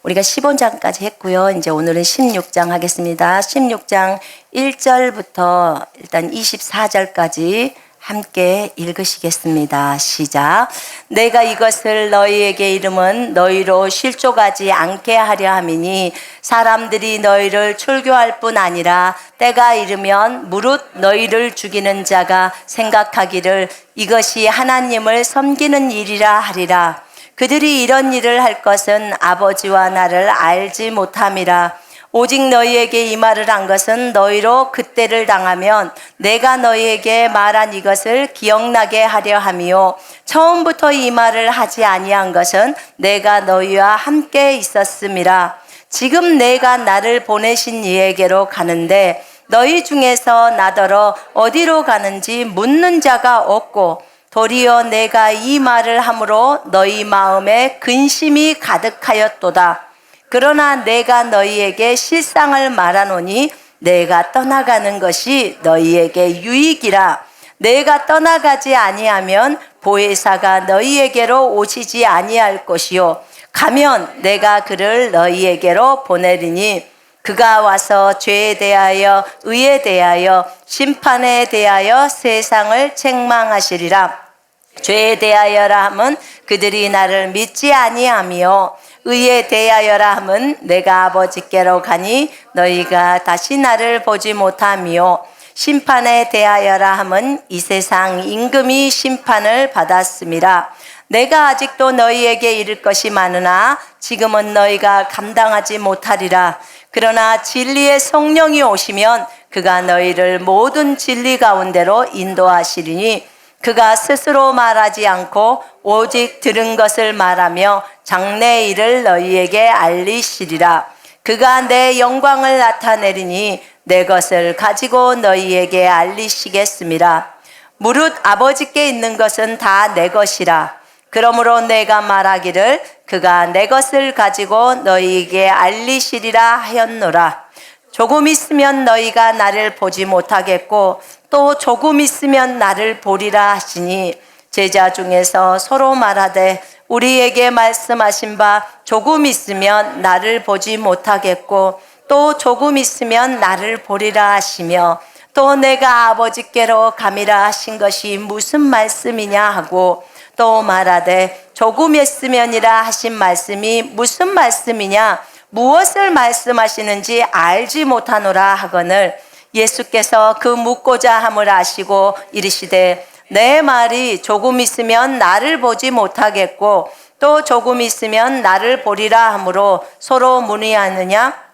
우리가 15장까지 했고요. 이제 오늘은 16장 하겠습니다. 16장 1절부터 일단 24절까지 함께 읽으시겠습니다. 시작. 내가 이것을 너희에게 이름은 너희로 실족하지 않게 하려 함이니 사람들이 너희를 출교할 뿐 아니라 때가 이르면 무릇 너희를 죽이는 자가 생각하기를 이것이 하나님을 섬기는 일이라 하리라. 그들이 이런 일을 할 것은 아버지와 나를 알지 못함이라. 오직 너희에게 이 말을 한 것은 너희로 그때를 당하면 내가 너희에게 말한 이것을 기억나게 하려 함이요 처음부터 이 말을 하지 아니한 것은 내가 너희와 함께 있었음이라. 지금 내가 나를 보내신 이에게로 가는데 너희 중에서 나더러 어디로 가는지 묻는 자가 없고 도리어 내가 이 말을 함으로 너희 마음에 근심이 가득하였도다. 그러나 내가 너희에게 실상을 말하노니 내가 떠나가는 것이 너희에게 유익이라. 내가 떠나가지 아니하면 보혜사가 너희에게로 오시지 아니할 것이요 가면 내가 그를 너희에게로 보내리니 그가 와서 죄에 대하여 의에 대하여 심판에 대하여 세상을 책망하시리라. 죄에 대하여라 함은 그들이 나를 믿지 아니하며 의에 대하여라 함은 내가 아버지께로 가니 너희가 다시 나를 보지 못하며 심판에 대하여라 함은 이 세상 임금이 심판을 받았음이라. 내가 아직도 너희에게 이를 것이 많으나 지금은 너희가 감당하지 못하리라. 그러나 진리의 성령이 오시면 그가 너희를 모든 진리 가운데로 인도하시리니 그가 스스로 말하지 않고 오직 들은 것을 말하며 장래 일을 너희에게 알리시리라. 그가 내 영광을 나타내리니 내 것을 가지고 너희에게 알리시겠음이라. 무릇 아버지께 있는 것은 다 내 것이라. 그러므로 내가 말하기를 그가 내 것을 가지고 너희에게 알리시리라 하였노라. 조금 있으면 너희가 나를 보지 못하겠고 또 조금 있으면 나를 보리라 하시니 제자 중에서 서로 말하되 우리에게 말씀하신 바 조금 있으면 나를 보지 못하겠고 또 조금 있으면 나를 보리라 하시며 또 내가 아버지께로 감이라 하신 것이 무슨 말씀이냐 하고 또 말하되 조금 있으면이라 하신 말씀이 무슨 말씀이냐 무엇을 말씀하시는지 알지 못하노라 하거늘 예수께서 그 묻고자 함을 아시고 이르시되 내 말이 조금 있으면 나를 보지 못하겠고 또 조금 있으면 나를 보리라 하므로 서로 문의하느냐.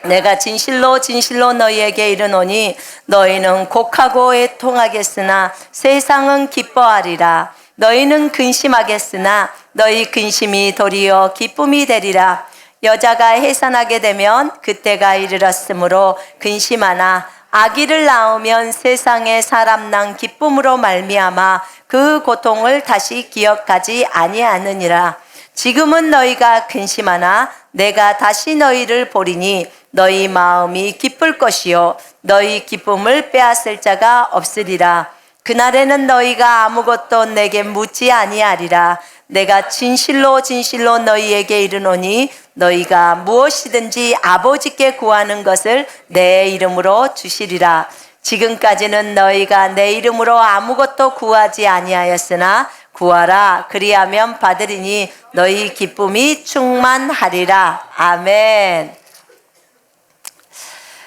내가 진실로 진실로 너희에게 이르노니 너희는 곡하고 애통하겠으나 세상은 기뻐하리라. 너희는 근심하겠으나 너희 근심이 도리어 기쁨이 되리라. 여자가 해산하게 되면 그때가 이르렀으므로 근심하나 아기를 낳으면 세상에 사람 난 기쁨으로 말미암아 그 고통을 다시 기억하지 아니하느니라. 지금은 너희가 근심하나 내가 다시 너희를 보리니 너희 마음이 기쁠 것이요 너희 기쁨을 빼앗을 자가 없으리라. 그날에는 너희가 아무것도 내게 묻지 아니하리라. 내가 진실로 진실로 너희에게 이르노니 너희가 무엇이든지 아버지께 구하는 것을 내 이름으로 주시리라. 지금까지는 너희가 내 이름으로 아무것도 구하지 아니하였으나 구하라 그리하면 받으리니 너희 기쁨이 충만하리라. 아멘.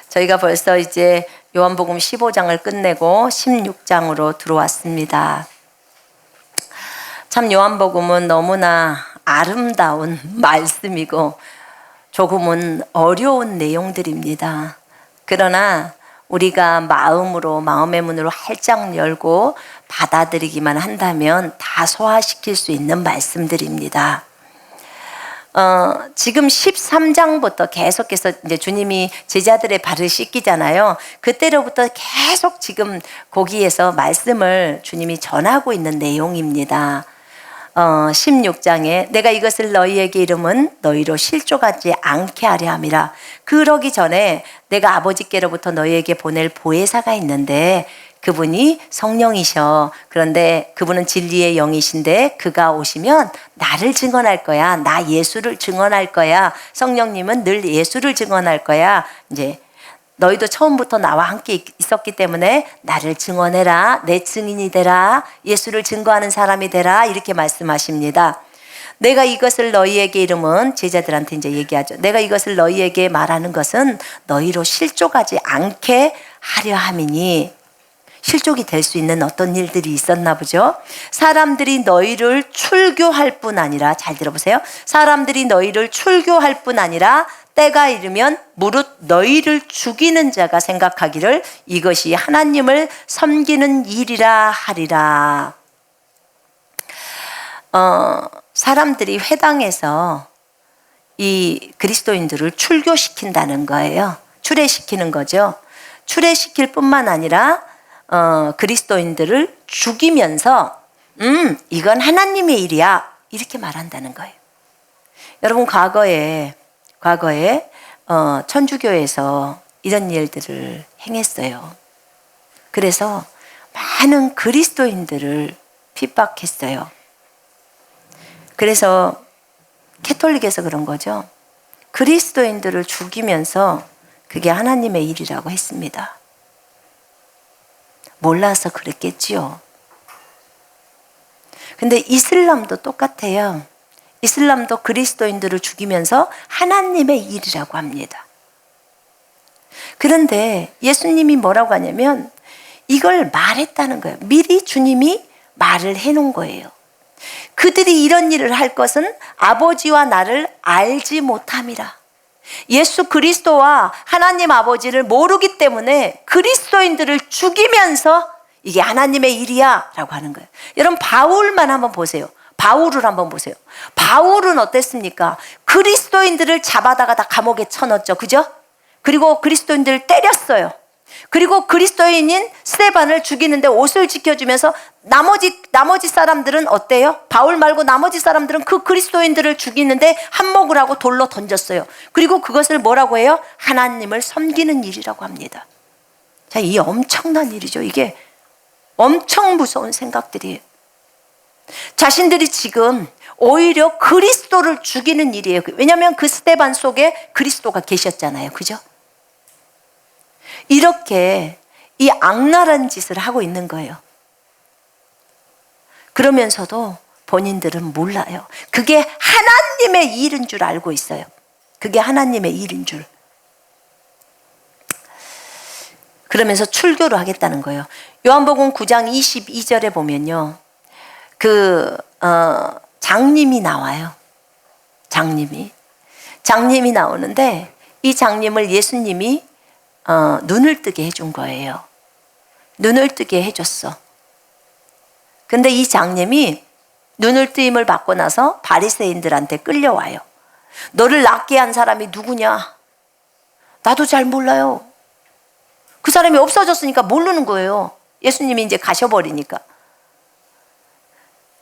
저희가 벌써 이제 요한복음 15장을 끝내고 16장으로 들어왔습니다. 참 요한복음은 너무나 아름다운 말씀이고 조금은 어려운 내용들입니다. 그러나 우리가 마음의 문으로 활짝 열고 받아들이기만 한다면 다 소화시킬 수 있는 말씀들입니다. 지금 13장부터 계속해서 이제 주님이 제자들의 발을 씻기잖아요. 그때로부터 계속 지금 거기에서 말씀을 주님이 전하고 있는 내용입니다. 16장에 내가 이것을 너희에게 이름은 너희로 실족하지 않게 하려 함이라. 그러기 전에 내가 아버지께로부터 너희에게 보낼 보혜사가 있는데 그분이 성령이셔. 그런데 그분은 진리의 영이신데 그가 오시면 나를 증언할 거야. 나 예수를 증언할 거야. 성령님은 늘 예수를 증언할 거야. 이제 너희도 처음부터 나와 함께 있었기 때문에 나를 증언해라. 내 증인이 되라. 예수를 증거하는 사람이 되라. 이렇게 말씀하십니다. 내가 이것을 너희에게 이름은 제자들한테 이제 얘기하죠. 내가 이것을 너희에게 말하는 것은 너희로 실족하지 않게 하려 함이니, 실족이 될 수 있는 어떤 일들이 있었나 보죠. 사람들이 너희를 출교할 뿐 아니라, 잘 들어보세요. 사람들이 너희를 출교할 뿐 아니라 때가 이르면 무릇 너희를 죽이는 자가 생각하기를 이것이 하나님을 섬기는 일이라 하리라. 사람들이 회당에서 이 그리스도인들을 출교시킨다는 거예요. 출애시키는 거죠. 출애시킬 뿐만 아니라 그리스도인들을 죽이면서 이건 하나님의 일이야 이렇게 말한다는 거예요. 여러분 과거에 천주교에서 이런 일들을 행했어요. 그래서 많은 그리스도인들을 핍박했어요. 그래서 캐톨릭에서 그런 거죠. 그리스도인들을 죽이면서 그게 하나님의 일이라고 했습니다. 몰라서 그랬겠지요. 근데 이슬람도 똑같아요. 이슬람도 그리스도인들을 죽이면서 하나님의 일이라고 합니다. 그런데 예수님이 뭐라고 하냐면 이걸 말했다는 거예요. 미리 주님이 말을 해놓은 거예요. 그들이 이런 일을 할 것은 아버지와 나를 알지 못함이라. 예수 그리스도와 하나님 아버지를 모르기 때문에 그리스도인들을 죽이면서 이게 하나님의 일이야 라고 하는 거예요. 여러분 바울만 한번 보세요. 바울을 한번 보세요. 바울은 어땠습니까? 그리스도인들을 잡아다가 다 감옥에 쳐넣었죠. 그죠? 그리고 그리스도인들을 때렸어요. 그리고 그리스도인인 스데반을 죽이는데 옷을 지켜주면서 나머지 사람들은 어때요? 바울 말고 나머지 사람들은 그 그리스도인들을 죽이는데 한몫을 하고 돌로 던졌어요. 그리고 그것을 뭐라고 해요? 하나님을 섬기는 일이라고 합니다. 자, 이 엄청난 일이죠. 이게 엄청 무서운 생각들이에요. 자신들이 지금 오히려 그리스도를 죽이는 일이에요. 왜냐하면 그 스데반 속에 그리스도가 계셨잖아요. 그죠? 이렇게 이 악랄한 짓을 하고 있는 거예요. 그러면서도 본인들은 몰라요. 그게 하나님의 일인 줄 알고 있어요. 그게 하나님의 일인 줄. 그러면서 출교를 하겠다는 거예요. 요한복음 9장 22절에 보면요. 장님이 나와요. 장님이 나오는데 이 장님을 예수님이 눈을 뜨게 해준 거예요. 눈을 뜨게 해줬어. 근데 이 장님이 눈을 뜨임을 받고 나서 바리새인들한테 끌려와요. 너를 낫게 한 사람이 누구냐? 나도 잘 몰라요. 그 사람이 없어졌으니까 모르는 거예요. 예수님이 이제 가셔버리니까.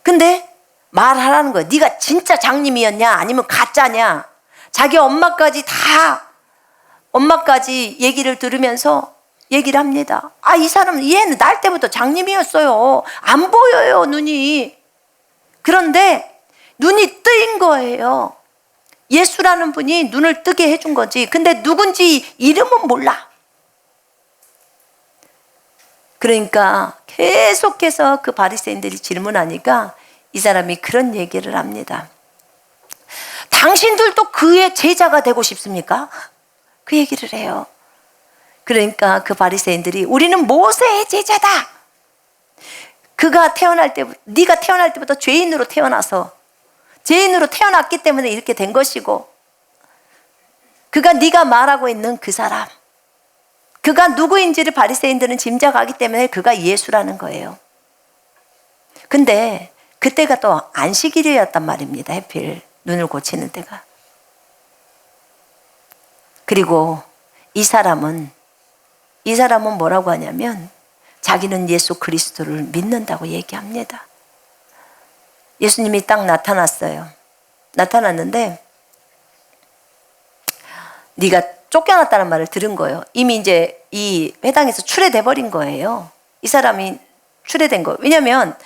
근데 말하라는 거예요. 네가 진짜 장님이었냐? 아니면 가짜냐? 자기 엄마까지 얘기를 들으면서 얘기를 합니다. 이 사람은 얘는 날 때부터 장님이었어요. 안 보여요, 눈이. 그런데 눈이 뜨인 거예요. 예수라는 분이 눈을 뜨게 해준 거지. 근데 누군지 이름은 몰라. 그러니까 계속해서 그 바리새인들이 질문하니까 이 사람이 그런 얘기를 합니다. 당신들도 그의 제자가 되고 싶습니까? 그 얘기를 해요. 그러니까 그 바리새인들이 우리는 모세의 제자다. 네가 태어날 때부터 죄인으로 태어났기 때문에 이렇게 된 것이고, 네가 말하고 있는 그 사람, 그가 누구인지를 바리새인들은 짐작하기 때문에 그가 예수라는 거예요. 근데 그때가 또 안식일이었단 말입니다. 하필 눈을 고치는 때가. 그리고 이 사람은 뭐라고 하냐면 자기는 예수 그리스도를 믿는다고 얘기합니다. 예수님이 딱 나타났어요. 나타났는데 네가 쫓겨났다는 말을 들은 거예요. 이미 이제 이 회당에서 출애돼 버린 거예요. 이 사람이 출애된 거예요. 왜냐하면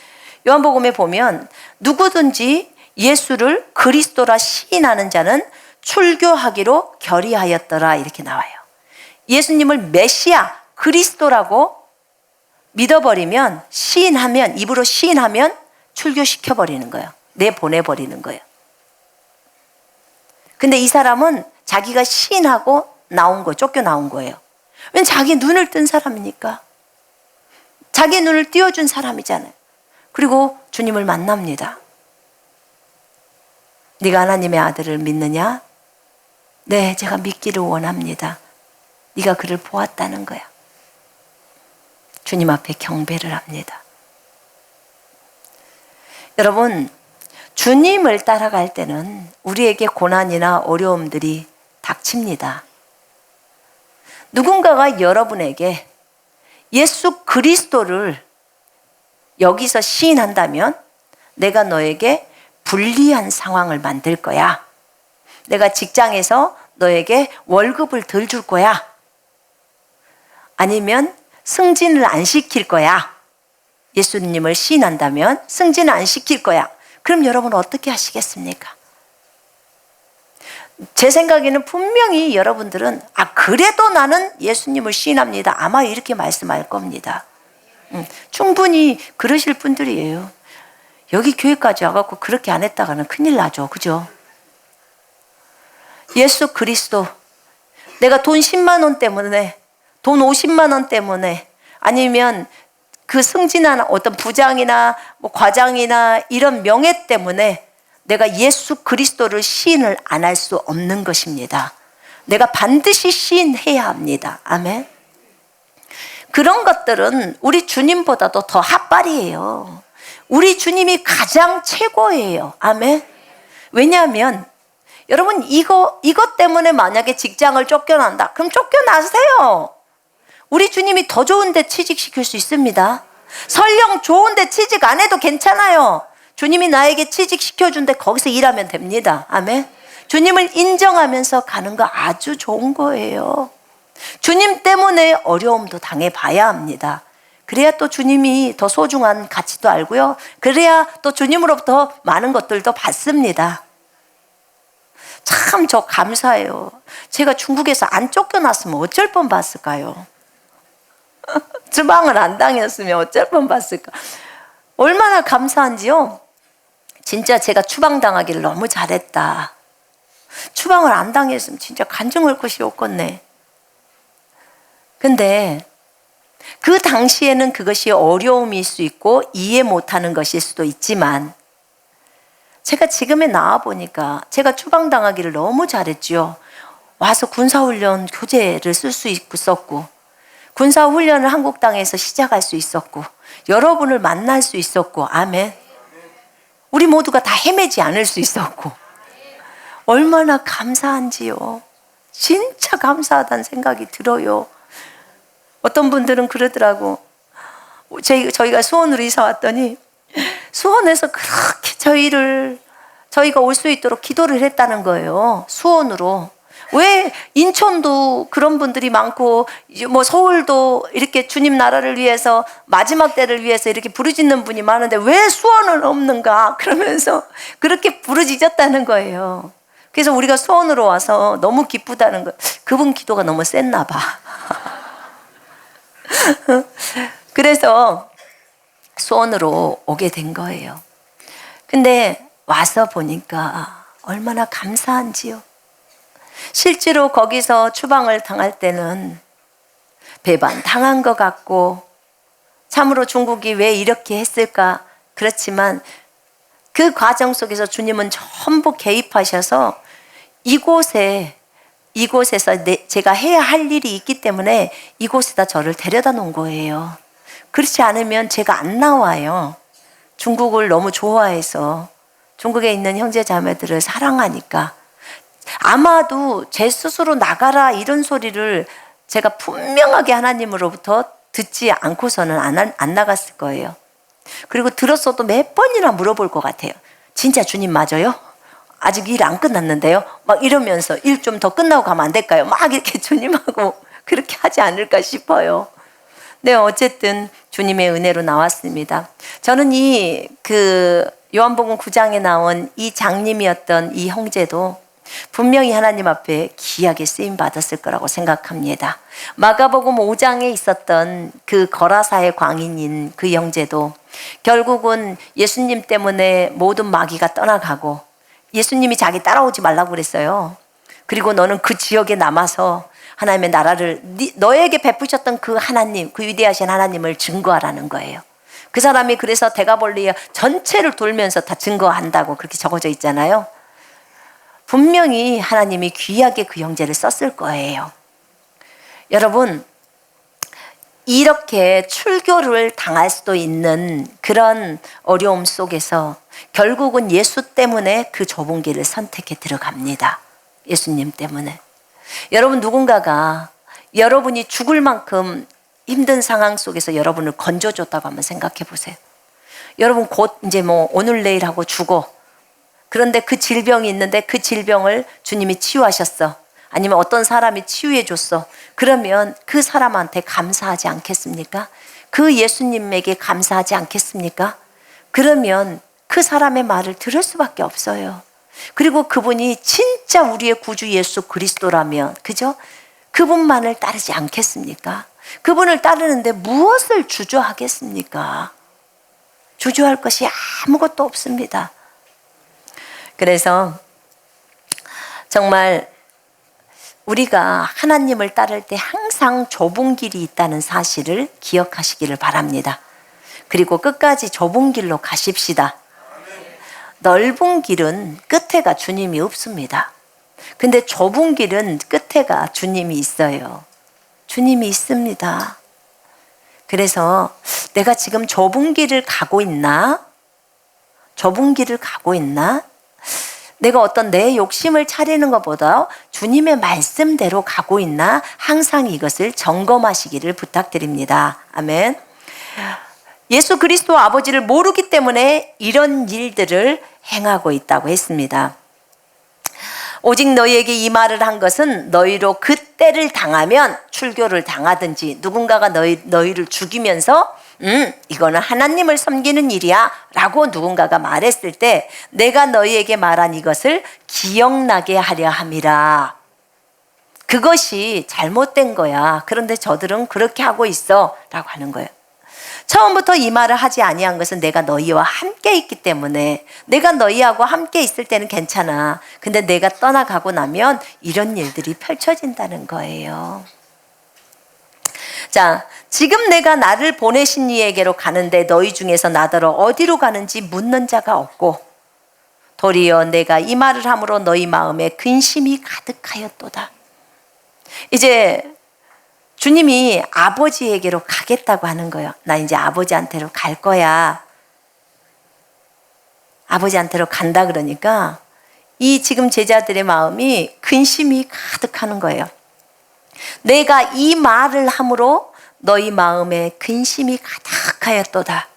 요한복음에 보면 누구든지 예수를 그리스도라 시인하는 자는 출교하기로 결의하였더라 이렇게 나와요. 예수님을 메시아 그리스도라고 믿어버리면 시인하면 입으로 시인하면 출교시켜버리는 거예요. 내보내버리는 거예요. 근데 이 사람은 자기가 시인하고 나온 거예요. 쫓겨나온 거예요. 왜냐면 자기 눈을 뜬 사람이니까. 자기 눈을 띄워준 사람이잖아요. 그리고 주님을 만납니다. 네가 하나님의 아들을 믿느냐? 네, 제가 믿기를 원합니다. 네가 그를 보았다는 거야. 주님 앞에 경배를 합니다. 여러분, 주님을 따라갈 때는 우리에게 고난이나 어려움들이 닥칩니다. 누군가가 여러분에게 예수 그리스도를 여기서 시인한다면 내가 너에게 불리한 상황을 만들 거야. 내가 직장에서 너에게 월급을 덜 줄 거야. 아니면 승진을 안 시킬 거야. 예수님을 시인한다면 승진을 안 시킬 거야. 그럼 여러분 어떻게 하시겠습니까? 제 생각에는 분명히 여러분들은 그래도 나는 예수님을 시인합니다. 아마 이렇게 말씀할 겁니다. 충분히 그러실 분들이에요. 여기 교회까지 와갖고 그렇게 안 했다가는 큰일 나죠. 그죠? 예수 그리스도, 내가 돈 10만 원 때문에, 돈 50만 원 때문에, 아니면 그 승진한 어떤 부장이나 뭐 과장이나 이런 명예 때문에 내가 예수 그리스도를 시인을 안 할 수 없는 것입니다. 내가 반드시 시인해야 합니다. 아멘. 그런 것들은 우리 주님보다도 더 핫발이에요. 우리 주님이 가장 최고예요. 아멘. 왜냐하면 여러분 이것 때문에 만약에 직장을 쫓겨난다. 그럼 쫓겨나세요. 우리 주님이 더 좋은 데 취직시킬 수 있습니다. 설령 좋은 데 취직 안 해도 괜찮아요. 주님이 나에게 취직시켜준 데 거기서 일하면 됩니다. 아멘. 주님을 인정하면서 가는 거 아주 좋은 거예요. 주님 때문에 어려움도 당해봐야 합니다. 그래야 또 주님이 더 소중한 가치도 알고요. 그래야 또 주님으로부터 많은 것들도 받습니다. 참 저 감사해요. 제가 중국에서 안 쫓겨났으면 어쩔 뻔 봤을까요? 추방을 안 당했으면 어쩔 뻔 봤을까? 얼마나 감사한지요. 진짜 제가 추방당하기를 너무 잘했다. 추방을 안 당했으면 진짜 간증할 것이 없겠네. 근데 그 당시에는 그것이 어려움일 수 있고 이해 못하는 것일 수도 있지만 제가 지금에 나와보니까 제가 추방당하기를 너무 잘했죠. 와서 군사훈련 교재를 쓸 수 있었고 군사훈련을 한국 땅에서 시작할 수 있었고 여러분을 만날 수 있었고 아멘. 우리 모두가 다 헤매지 않을 수 있었고 얼마나 감사한지요. 진짜 감사하다는 생각이 들어요. 어떤 분들은 그러더라고. 저희가 수원으로 이사 왔더니 수원에서 그렇게 저희가 올 수 있도록 기도를 했다는 거예요. 수원으로. 왜 인천도 그런 분들이 많고 뭐 서울도 이렇게 주님 나라를 위해서 마지막 때를 위해서 이렇게 부르짖는 분이 많은데 왜 수원은 없는가 그러면서 그렇게 부르짖었다는 거예요. 그래서 우리가 수원으로 와서 너무 기쁘다는 거예요. 그분 기도가 너무 셌나 봐. 그래서 수원으로 오게 된 거예요. 근데 와서 보니까 얼마나 감사한지요. 실제로 거기서 추방을 당할 때는 배반 당한 것 같고 참으로 중국이 왜 이렇게 했을까 그렇지만 그 과정 속에서 주님은 전부 개입하셔서 이곳에서 제가 해야 할 일이 있기 때문에 이곳에다 저를 데려다 놓은 거예요. 그렇지 않으면 제가 안 나와요. 중국을 너무 좋아해서 중국에 있는 형제 자매들을 사랑하니까 아마도 제 스스로 나가라 이런 소리를 제가 분명하게 하나님으로부터 듣지 않고서는 안 나갔을 거예요. 그리고 들었어도 몇 번이나 물어볼 것 같아요. 진짜 주님 맞아요? 아직 일 안 끝났는데요? 막 이러면서 일 좀 더 끝나고 가면 안 될까요? 막 이렇게 주님하고 그렇게 하지 않을까 싶어요. 네, 어쨌든 주님의 은혜로 나왔습니다. 저는 요한복음 9장에 나온 이 장님이었던 이 형제도 분명히 하나님 앞에 귀하게 쓰임 받았을 거라고 생각합니다. 마가복음 5장에 있었던 그 거라사의 광인인 그 형제도 결국은 예수님 때문에 모든 마귀가 떠나가고 예수님이 자기 따라오지 말라고 그랬어요. 그리고 너는 그 지역에 남아서 하나님의 나라를 너에게 베푸셨던 그 하나님, 그 위대하신 하나님을 증거하라는 거예요. 그 사람이 그래서 데가볼리아 전체를 돌면서 다 증거한다고 그렇게 적어져 있잖아요. 분명히 하나님이 귀하게 그 형제를 썼을 거예요. 여러분, 이렇게 출교를 당할 수도 있는 그런 어려움 속에서 결국은 예수 때문에 그 좁은 길을 선택해 들어갑니다. 예수님 때문에. 여러분, 누군가가 여러분이 죽을 만큼 힘든 상황 속에서 여러분을 건져줬다고 한번 생각해 보세요. 여러분 곧 이제 오늘 내일 하고 죽어. 그런데 그 질병이 있는데 그 질병을 주님이 치유하셨어. 아니면 어떤 사람이 치유해 줬어. 그러면 그 사람한테 감사하지 않겠습니까? 그 예수님에게 감사하지 않겠습니까? 그러면 그 사람의 말을 들을 수밖에 없어요. 그리고 그분이 진짜 우리의 구주 예수 그리스도라면, 그죠? 그분만을 따르지 않겠습니까? 그분을 따르는데 무엇을 주저하겠습니까? 주저할 것이 아무것도 없습니다. 그래서 정말 우리가 하나님을 따를 때 항상 좁은 길이 있다는 사실을 기억하시기를 바랍니다. 그리고 끝까지 좁은 길로 가십시다. 넓은 길은 끝에가 주님이 없습니다. 근데 좁은 길은 끝에가 주님이 있어요. 주님이 있습니다. 그래서 내가 지금 좁은 길을 가고 있나? 좁은 길을 가고 있나? 내가 어떤 내 욕심을 차리는 것보다 주님의 말씀대로 가고 있나? 항상 이것을 점검하시기를 부탁드립니다. 아멘. 예수 그리스도 아버지를 모르기 때문에 이런 일들을 행하고 있다고 했습니다. 오직 너희에게 이 말을 한 것은 너희로 그때를 당하면 출교를 당하든지 누군가가 너희를 죽이면서 이거는 하나님을 섬기는 일이야 라고 누군가가 말했을 때 내가 너희에게 말한 이것을 기억나게 하려 함이라. 그것이 잘못된 거야. 그런데 저들은 그렇게 하고 있어 라고 하는 거예요. 처음부터 이 말을 하지 아니한 것은 내가 너희와 함께 있기 때문에. 내가 너희하고 함께 있을 때는 괜찮아. 근데 내가 떠나가고 나면 이런 일들이 펼쳐진다는 거예요. 자, 지금 내가 나를 보내신 이에게로 가는데 너희 중에서 나더러 어디로 가는지 묻는 자가 없고 도리어 내가 이 말을 함으로 너희 마음에 근심이 가득하였도다. 이제 주님이 아버지에게로 가겠다고 하는 거예요. 나 이제 아버지한테로 갈 거야. 아버지한테로 간다 그러니까 이 지금 제자들의 마음이 근심이 가득하는 거예요. 내가 이 말을 함으로 너희 마음에 근심이 가득하였도다.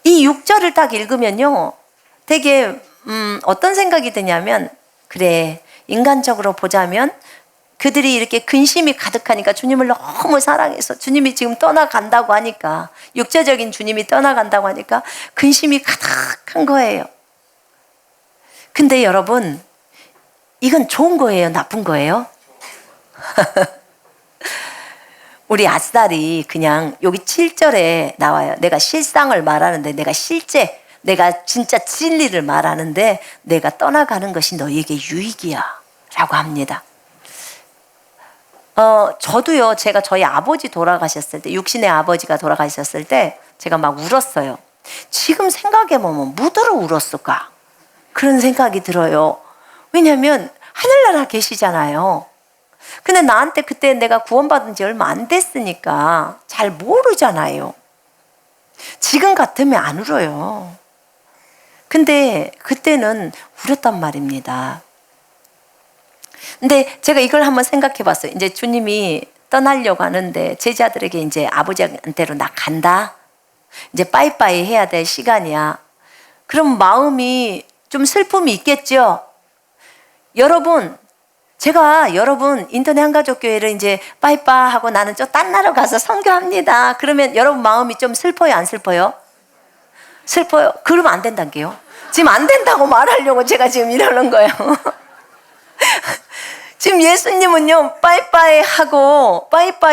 이 6절을 딱 읽으면요. 되게 어떤 생각이 드냐면 그래, 인간적으로 보자면 그들이 이렇게 근심이 가득하니까 주님을 너무 사랑해서 주님이 지금 떠나간다고 하니까 육체적인 주님이 떠나간다고 하니까 근심이 가득한 거예요. 근데 여러분, 이건 좋은 거예요? 나쁜 거예요? 우리 아스달이 그냥 여기 7절에 나와요. 내가 실상을 말하는데 내가 진짜 진리를 말하는데 내가 떠나가는 것이 너희에게 유익이야 라고 합니다. 저도요, 제가 저희 아버지 돌아가셨을 때, 육신의 아버지가 돌아가셨을 때 제가 막 울었어요. 지금 생각해보면 뭐더러 울었을까? 그런 생각이 들어요. 왜냐하면 하늘나라 계시잖아요. 근데 나한테 그때 내가 구원받은 지 얼마 안 됐으니까 잘 모르잖아요. 지금 같으면 안 울어요. 근데 그때는 울었단 말입니다. 근데 제가 이걸 한번 생각해 봤어요. 이제 주님이 떠나려고 하는데 제자들에게 이제 아버지한테로 나 간다. 이제 빠이빠이 해야 될 시간이야. 그럼 마음이 좀 슬픔이 있겠죠? 여러분, 제가 여러분 인터넷 한가족교회를 이제 빠이빠 하고 나는 저 딴 나라 가서 선교합니다. 그러면 여러분 마음이 좀 슬퍼요, 안 슬퍼요? 슬퍼요. 그러면 안 된다는 게요. 지금 안 된다고 말하려고 제가 지금 이러는 거예요. 지금 예수님은요, 빠이빠이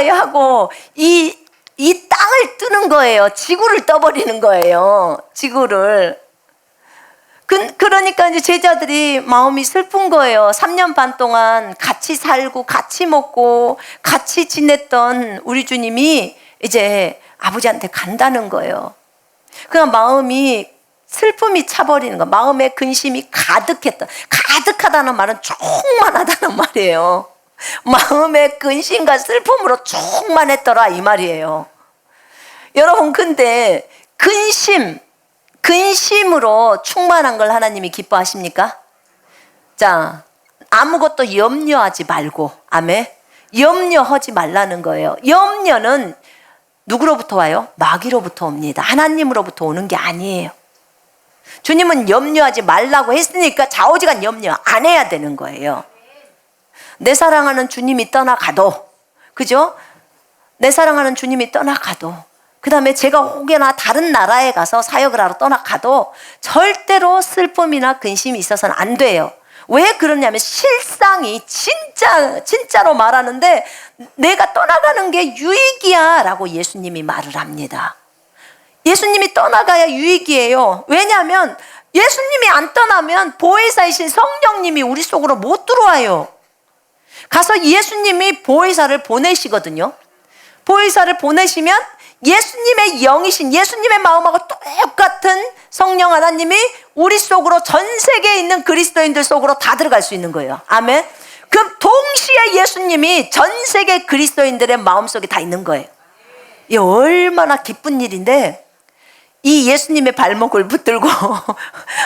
하고 이 땅을 뜨는 거예요. 지구를 떠버리는 거예요. 지구를. 그러니까 이제 제자들이 마음이 슬픈 거예요. 3년 반 동안 같이 살고 같이 먹고 같이 지냈던 우리 주님이 이제 아버지한테 간다는 거예요. 그냥 마음이 슬픔이 차버리는 거, 마음에 근심이 가득하다는 말은 충만하다는 말이에요. 마음에 근심과 슬픔으로 충만했더라 이 말이에요. 여러분, 근데 근심으로 충만한 걸 하나님이 기뻐하십니까? 자, 아무것도 염려하지 말고, 아멘. 염려하지 말라는 거예요. 염려는 누구로부터 와요? 마귀로부터 옵니다. 하나님으로부터 오는 게 아니에요. 주님은 염려하지 말라고 했으니까 좌우지간 염려 안 해야 되는 거예요. 내 사랑하는 주님이 떠나가도, 그죠? 내 사랑하는 주님이 떠나가도, 그 다음에 제가 혹여나 다른 나라에 가서 사역을 하러 떠나가도 절대로 슬픔이나 근심이 있어서는 안 돼요. 왜 그러냐면 실상이 진짜로 말하는데 내가 떠나가는 게 유익이야 라고 예수님이 말을 합니다. 예수님이 떠나가야 유익이에요. 왜냐하면 예수님이 안 떠나면 보혜사이신 성령님이 우리 속으로 못 들어와요. 가서 예수님이 보혜사를 보내시거든요. 보혜사를 보내시면 예수님의 영이신 예수님의 마음하고 똑같은 성령 하나님이 우리 속으로, 전 세계에 있는 그리스도인들 속으로 다 들어갈 수 있는 거예요. 아멘. 그럼 동시에 예수님이 전 세계 그리스도인들의 마음속에 다 있는 거예요. 이 얼마나 기쁜 일인데, 이 예수님의 발목을 붙들고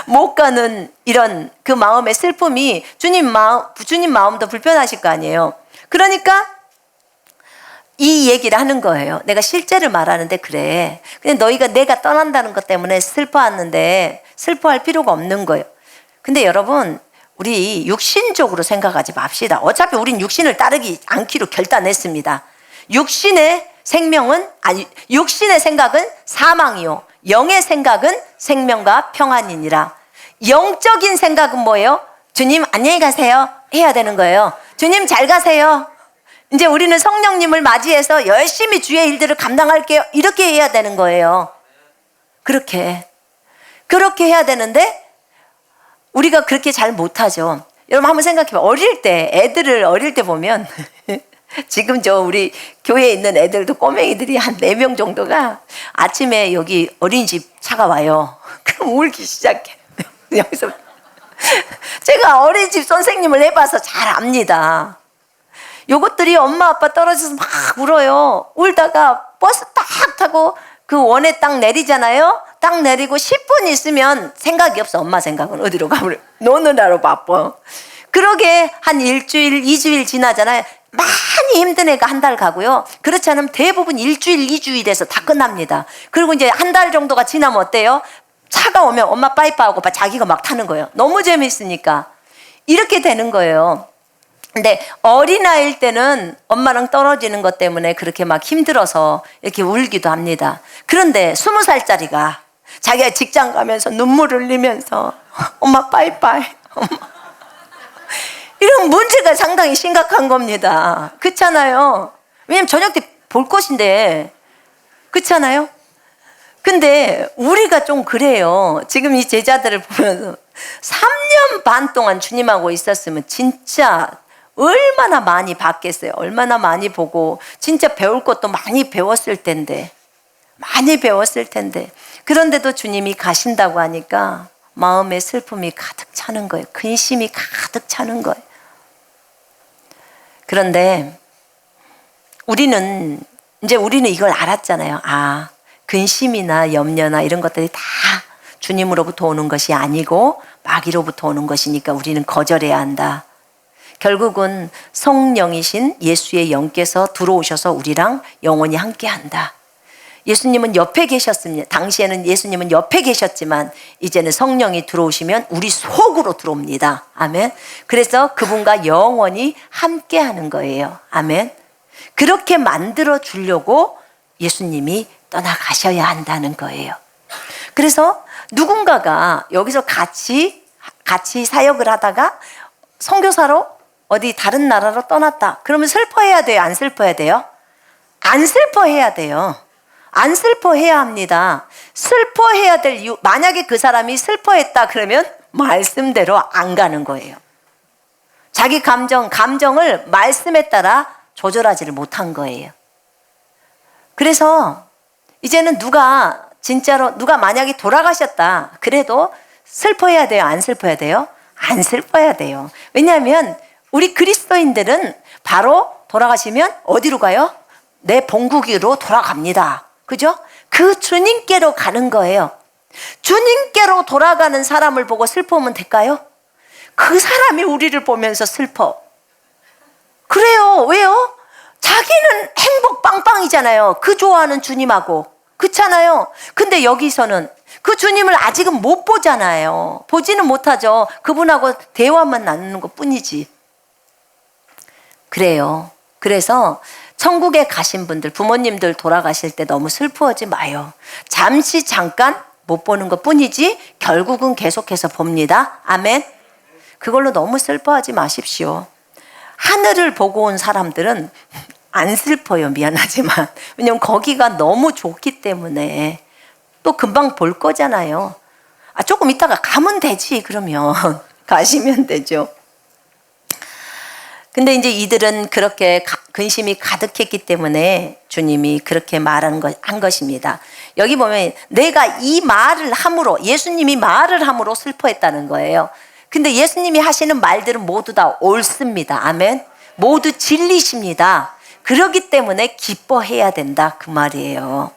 못 가는 이런 그 마음의 슬픔이 주님 마음도 불편하실 거 아니에요. 그러니까 이 얘기를 하는 거예요. 내가 실제를 말하는데 그래. 근데 너희가 내가 떠난다는 것 때문에 슬퍼하는데 슬퍼할 필요가 없는 거예요. 근데 여러분, 우리 육신적으로 생각하지 맙시다. 어차피 우린 육신을 따르지 않기로 결단했습니다. 육신의 생각은 사망이요, 영의 생각은 생명과 평안이니라. 영적인 생각은 뭐예요? 주님 안녕히 가세요 해야 되는 거예요. 주님 잘 가세요. 이제 우리는 성령님을 맞이해서 열심히 주의 일들을 감당할게요. 이렇게 해야 되는 거예요. 그렇게 해야 되는데 우리가 그렇게 잘 못하죠. 여러분 한번 생각해봐요. 애들을 어릴 때 보면 지금 우리 교회에 있는 애들도 꼬맹이들이 한 4명 정도가 아침에 여기 어린이집 차가 와요. 그럼 울기 시작해. 여기서 제가 어린이집 선생님을 해봐서 잘 압니다. 요것들이 엄마 아빠 떨어져서 막 울어요. 울다가 버스 딱 타고 그 원에 딱 내리잖아요. 딱 내리고 10분 있으면 생각이 없어. 엄마 생각은 어디로 가버려. 노느라로 바빠. 그러게 한 일주일, 2주일 지나잖아요. 많이 힘든 애가 한 달 가고요. 그렇지 않으면 대부분 일주일, 2주일에서 다 끝납니다. 그리고 이제 한 달 정도가 지나면 어때요? 차가 오면 엄마 빠이빠하고 자기가 막 타는 거예요. 너무 재밌으니까. 이렇게 되는 거예요. 근데 어린아이일 때는 엄마랑 떨어지는 것 때문에 그렇게 막 힘들어서 이렇게 울기도 합니다. 그런데 20살짜리가 자기가 직장 가면서 눈물 흘리면서 엄마 빠이빠이, 엄마. 이런 문제가 상당히 심각한 겁니다. 그렇잖아요. 왜냐면 저녁 때 볼 것인데. 그렇잖아요. 근데 우리가 좀 그래요. 지금 이 제자들을 보면서 3년 반 동안 주님하고 있었으면 진짜 얼마나 많이 봤겠어요. 얼마나 많이 보고 진짜 배울 것도 많이 배웠을 텐데. 그런데도 주님이 가신다고 하니까 마음에 슬픔이 가득 차는 거예요. 근심이 가득 차는 거예요. 그런데 우리는 이걸 알았잖아요. 근심이나 염려나 이런 것들이 다 주님으로부터 오는 것이 아니고 마귀로부터 오는 것이니까 우리는 거절해야 한다. 결국은 성령이신 예수의 영께서 들어오셔서 우리랑 영원히 함께 한다. 예수님은 옆에 계셨습니다. 당시에는 예수님은 옆에 계셨지만 이제는 성령이 들어오시면 우리 속으로 들어옵니다. 아멘. 그래서 그분과 영원히 함께 하는 거예요. 아멘. 그렇게 만들어 주려고 예수님이 떠나가셔야 한다는 거예요. 그래서 누군가가 여기서 같이 사역을 하다가 선교사로 어디 다른 나라로 떠났다. 그러면 슬퍼해야 돼요? 안 슬퍼해야 돼요? 안 슬퍼해야 돼요. 안 슬퍼해야 합니다. 슬퍼해야 될 이유, 만약에 그 사람이 슬퍼했다 그러면 말씀대로 안 가는 거예요. 자기 감정을 말씀에 따라 조절하지를 못한 거예요. 그래서 이제는 누가 만약에 돌아가셨다 그래도 슬퍼해야 돼요? 안 슬퍼해야 돼요? 안 슬퍼해야 돼요. 왜냐하면 우리 그리스도인들은 바로 돌아가시면 어디로 가요? 내 본국으로 돌아갑니다. 그죠? 그 주님께로 가는 거예요. 주님께로 돌아가는 사람을 보고 슬퍼하면 될까요? 그 사람이 우리를 보면서 슬퍼. 그래요. 왜요? 자기는 행복 빵빵이잖아요. 그 좋아하는 주님하고. 그렇잖아요. 근데 여기서는 그 주님을 아직은 못 보잖아요. 보지는 못하죠. 그분하고 대화만 나누는 것 뿐이지. 그래요. 그래서 천국에 가신 분들, 부모님들 돌아가실 때 너무 슬퍼하지 마요. 잠깐 못 보는 것 뿐이지 결국은 계속해서 봅니다. 아멘. 그걸로 너무 슬퍼하지 마십시오. 하늘을 보고 온 사람들은 안 슬퍼요. 미안하지만. 왜냐면 거기가 너무 좋기 때문에 또 금방 볼 거잖아요. 조금 있다가 가면 되지. 그러면 가시면 되죠. 근데 이제 이들은 그렇게 근심이 가득했기 때문에 주님이 그렇게 한 것입니다. 여기 보면 내가 이 말을 함으로, 예수님이 말을 함으로 슬퍼했다는 거예요. 근데 예수님이 하시는 말들은 모두 다 옳습니다. 아멘. 모두 진리십니다. 그렇기 때문에 기뻐해야 된다. 그 말이에요.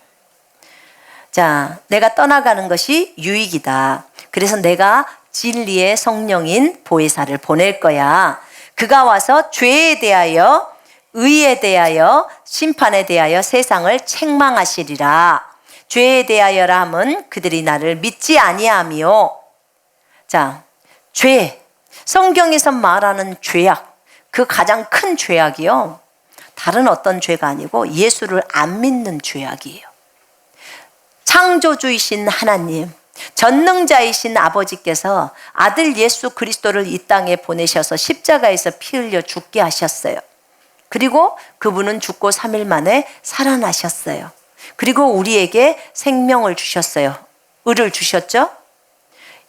자, 내가 떠나가는 것이 유익이다. 그래서 내가 진리의 성령인 보혜사를 보낼 거야. 그가 와서 죄에 대하여, 의에 대하여, 심판에 대하여 세상을 책망하시리라. 죄에 대하여라 함은 그들이 나를 믿지 아니하며. 자, 죄. 성경에서 말하는 죄악. 그 가장 큰 죄악이요. 다른 어떤 죄가 아니고 예수를 안 믿는 죄악이에요. 창조주이신 하나님, 전능자이신 아버지께서 아들 예수 그리스도를 이 땅에 보내셔서 십자가에서 피 흘려 죽게 하셨어요. 그리고 그분은 죽고 3일 만에 살아나셨어요. 그리고 우리에게 생명을 주셨어요. 의를 주셨죠?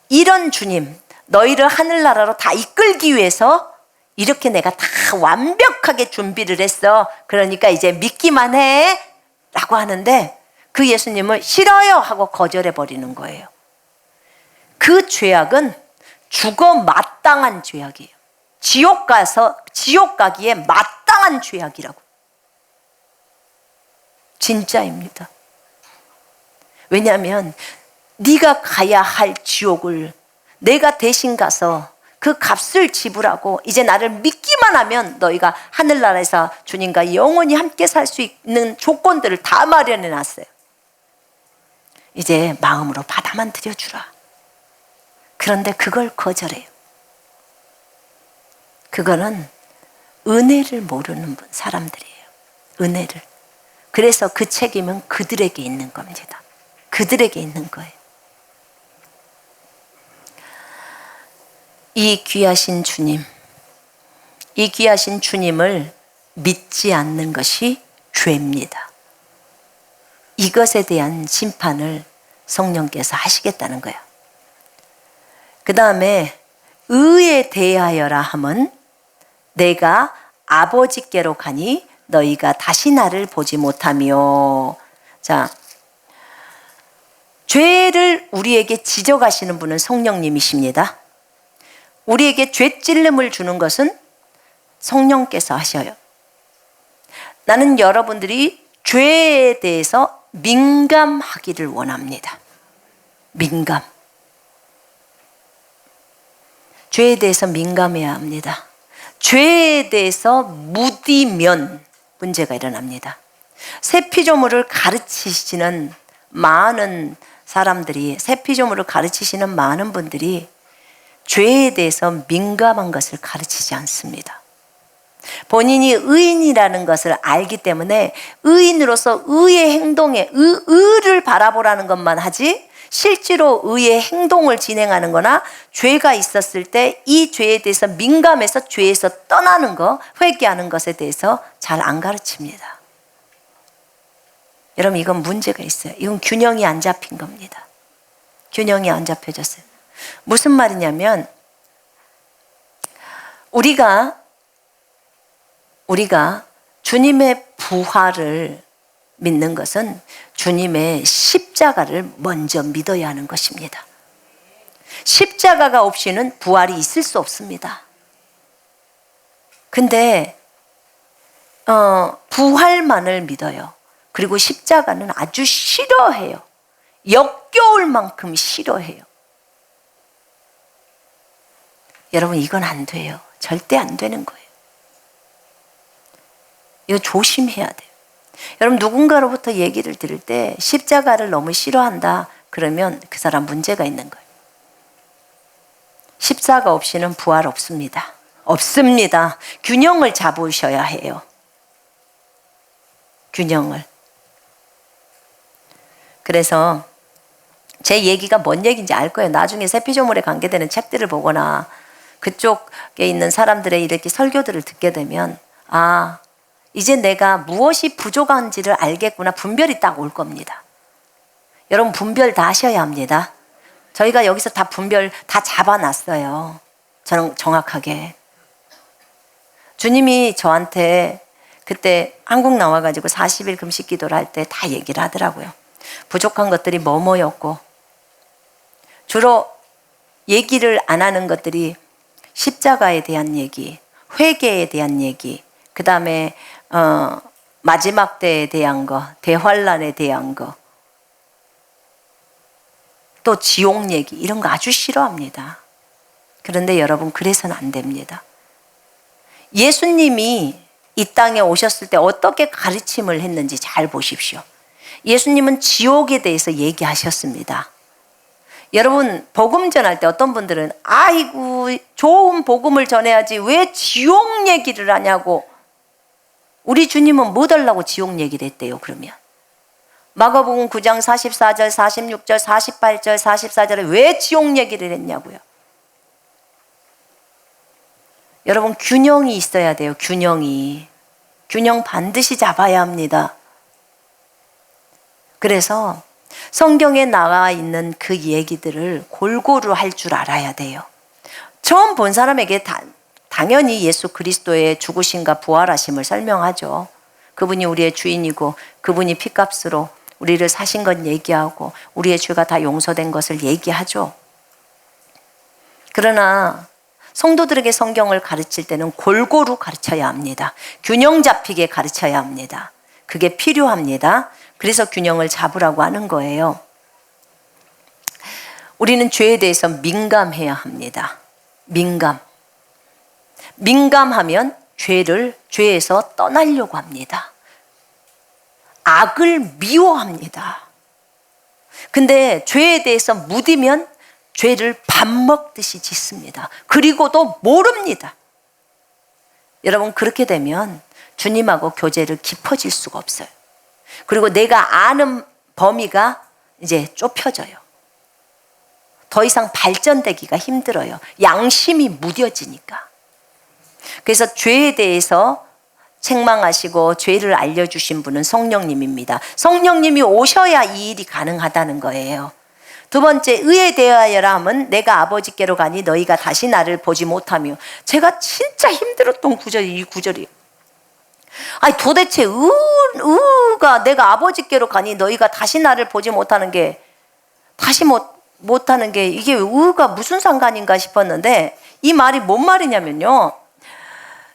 이런 주님, 너희를 하늘나라로 다 이끌기 위해서 이렇게 내가 다 완벽하게 준비를 했어. 그러니까 이제 믿기만 해 라고 하는데 그 예수님을 싫어요 하고 거절해 버리는 거예요. 그 죄악은 죽어 마땅한 죄악이에요. 지옥 가기에 마땅한 죄악이라고. 진짜입니다. 왜냐하면 네가 가야 할 지옥을 내가 대신 가서 그 값을 지불하고 이제 나를 믿기만 하면 너희가 하늘나라에서 주님과 영원히 함께 살 수 있는 조건들을 다 마련해 놨어요. 이제 마음으로 받아만 들여주라. 그런데 그걸 거절해요. 그거는 은혜를 모르는 사람들이에요. 은혜를. 그래서 그 책임은 그들에게 있는 겁니다. 그들에게 있는 거예요. 이 귀하신 주님, 이 귀하신 주님을 믿지 않는 것이 죄입니다. 이것에 대한 심판을 성령께서 하시겠다는 거예요. 그 다음에 의에 대하여라 함은 내가 아버지께로 가니 너희가 다시 나를 보지 못하며. 자, 죄를 우리에게 지적하시는 분은 성령님이십니다. 우리에게 죄 찔림을 주는 것은 성령께서 하셔요. 나는 여러분들이 죄에 대해서 민감하기를 원합니다. 민감. 죄에 대해서 민감해야 합니다. 죄에 대해서 무디면 문제가 일어납니다. 새 피조물을 가르치시는 많은 사람들이, 새 피조물을 가르치시는 많은 분들이 죄에 대해서 민감한 것을 가르치지 않습니다. 본인이 의인이라는 것을 알기 때문에 의인으로서 의의 행동에 의를 바라보라는 것만 하지, 실제로 의의 행동을 진행하는 거나 죄가 있었을 때 이 죄에 대해서 민감해서 죄에서 떠나는 것, 회개하는 것에 대해서 잘 안 가르칩니다. 여러분, 이건 문제가 있어요. 이건 균형이 안 잡힌 겁니다. 균형이 안 잡혀졌어요. 무슨 말이냐면, 우리가 주님의 부활을 믿는 것은 주님의 십자가를 먼저 믿어야 하는 것입니다. 십자가가 없이는 부활이 있을 수 없습니다. 근데 부활만을 믿어요. 그리고 십자가는 아주 싫어해요. 역겨울 만큼 싫어해요. 여러분, 이건 안 돼요. 절대 안 되는 거예요. 이거 조심해야 돼요. 여러분, 누군가로부터 얘기를 들을 때 십자가를 너무 싫어한다 그러면 그 사람 문제가 있는 거예요. 십자가 없이는 부활 없습니다. 없습니다. 균형을 잡으셔야 해요. 균형을. 그래서 제 얘기가 뭔 얘기인지 알 거예요. 나중에 새 피조물에 관계되는 책들을 보거나 그쪽에 있는 사람들의 이렇게 설교들을 듣게 되면, 아, 이제 내가 무엇이 부족한지를 알겠구나. 분별이 딱 올 겁니다. 여러분, 분별 다 하셔야 합니다. 저희가 여기서 다 분별 다 잡아놨어요. 저는 정확하게. 주님이 저한테 그때 한국 나와가지고 40일 금식 기도를 할 때 다 얘기를 하더라고요. 부족한 것들이 뭐뭐였고, 주로 얘기를 안 하는 것들이 십자가에 대한 얘기, 회개에 대한 얘기, 그 다음에 마지막 때에 대한 거, 대환란에 대한 거, 또 지옥 얘기, 이런 거 아주 싫어합니다. 그런데 여러분, 그래서는 안 됩니다. 예수님이 이 땅에 오셨을 때 어떻게 가르침을 했는지 잘 보십시오. 예수님은 지옥에 대해서 얘기하셨습니다. 여러분, 복음 전할 때 어떤 분들은 아이고 좋은 복음을 전해야지 왜 지옥 얘기를 하냐고. 우리 주님은 뭐 달라고 지옥 얘기를 했대요. 그러면 마가복음 9장 44절 46절 48절 44절에 왜 지옥 얘기를 했냐고요. 여러분, 균형이 있어야 돼요. 균형 반드시 잡아야 합니다. 그래서 성경에 나와 있는 그 얘기들을 골고루 할 줄 알아야 돼요. 처음 본 사람에게 당연히 예수 그리스도의 죽으심과 부활하심을 설명하죠. 그분이 우리의 주인이고 그분이 피값으로 우리를 사신 것 얘기하고 우리의 죄가 다 용서된 것을 얘기하죠. 그러나 성도들에게 성경을 가르칠 때는 골고루 가르쳐야 합니다. 균형 잡히게 가르쳐야 합니다. 그게 필요합니다. 그래서 균형을 잡으라고 하는 거예요. 우리는 죄에 대해서 민감해야 합니다. 민감하면 죄에서 떠나려고 합니다. 악을 미워합니다. 근데 죄에 대해서 무디면 죄를 밥 먹듯이 짓습니다. 그리고도 모릅니다. 여러분, 그렇게 되면 주님하고 교제를 깊어질 수가 없어요. 그리고 내가 아는 범위가 이제 좁혀져요. 더 이상 발전되기가 힘들어요. 양심이 무뎌지니까. 그래서 죄에 대해서 책망하시고 죄를 알려주신 분은 성령님입니다. 성령님이 오셔야 이 일이 가능하다는 거예요. 두 번째, 의에 대하여라 함은 내가 아버지께로 가니 너희가 다시 나를 보지 못하며. 제가 진짜 힘들었던 구절이 이 구절이에요. 아니, 도대체 의가 내가 아버지께로 가니 너희가 다시 나를 보지 못하는 게, 다시 못하는 게 이게 의가 무슨 상관인가 싶었는데, 이 말이 뭔 말이냐면요,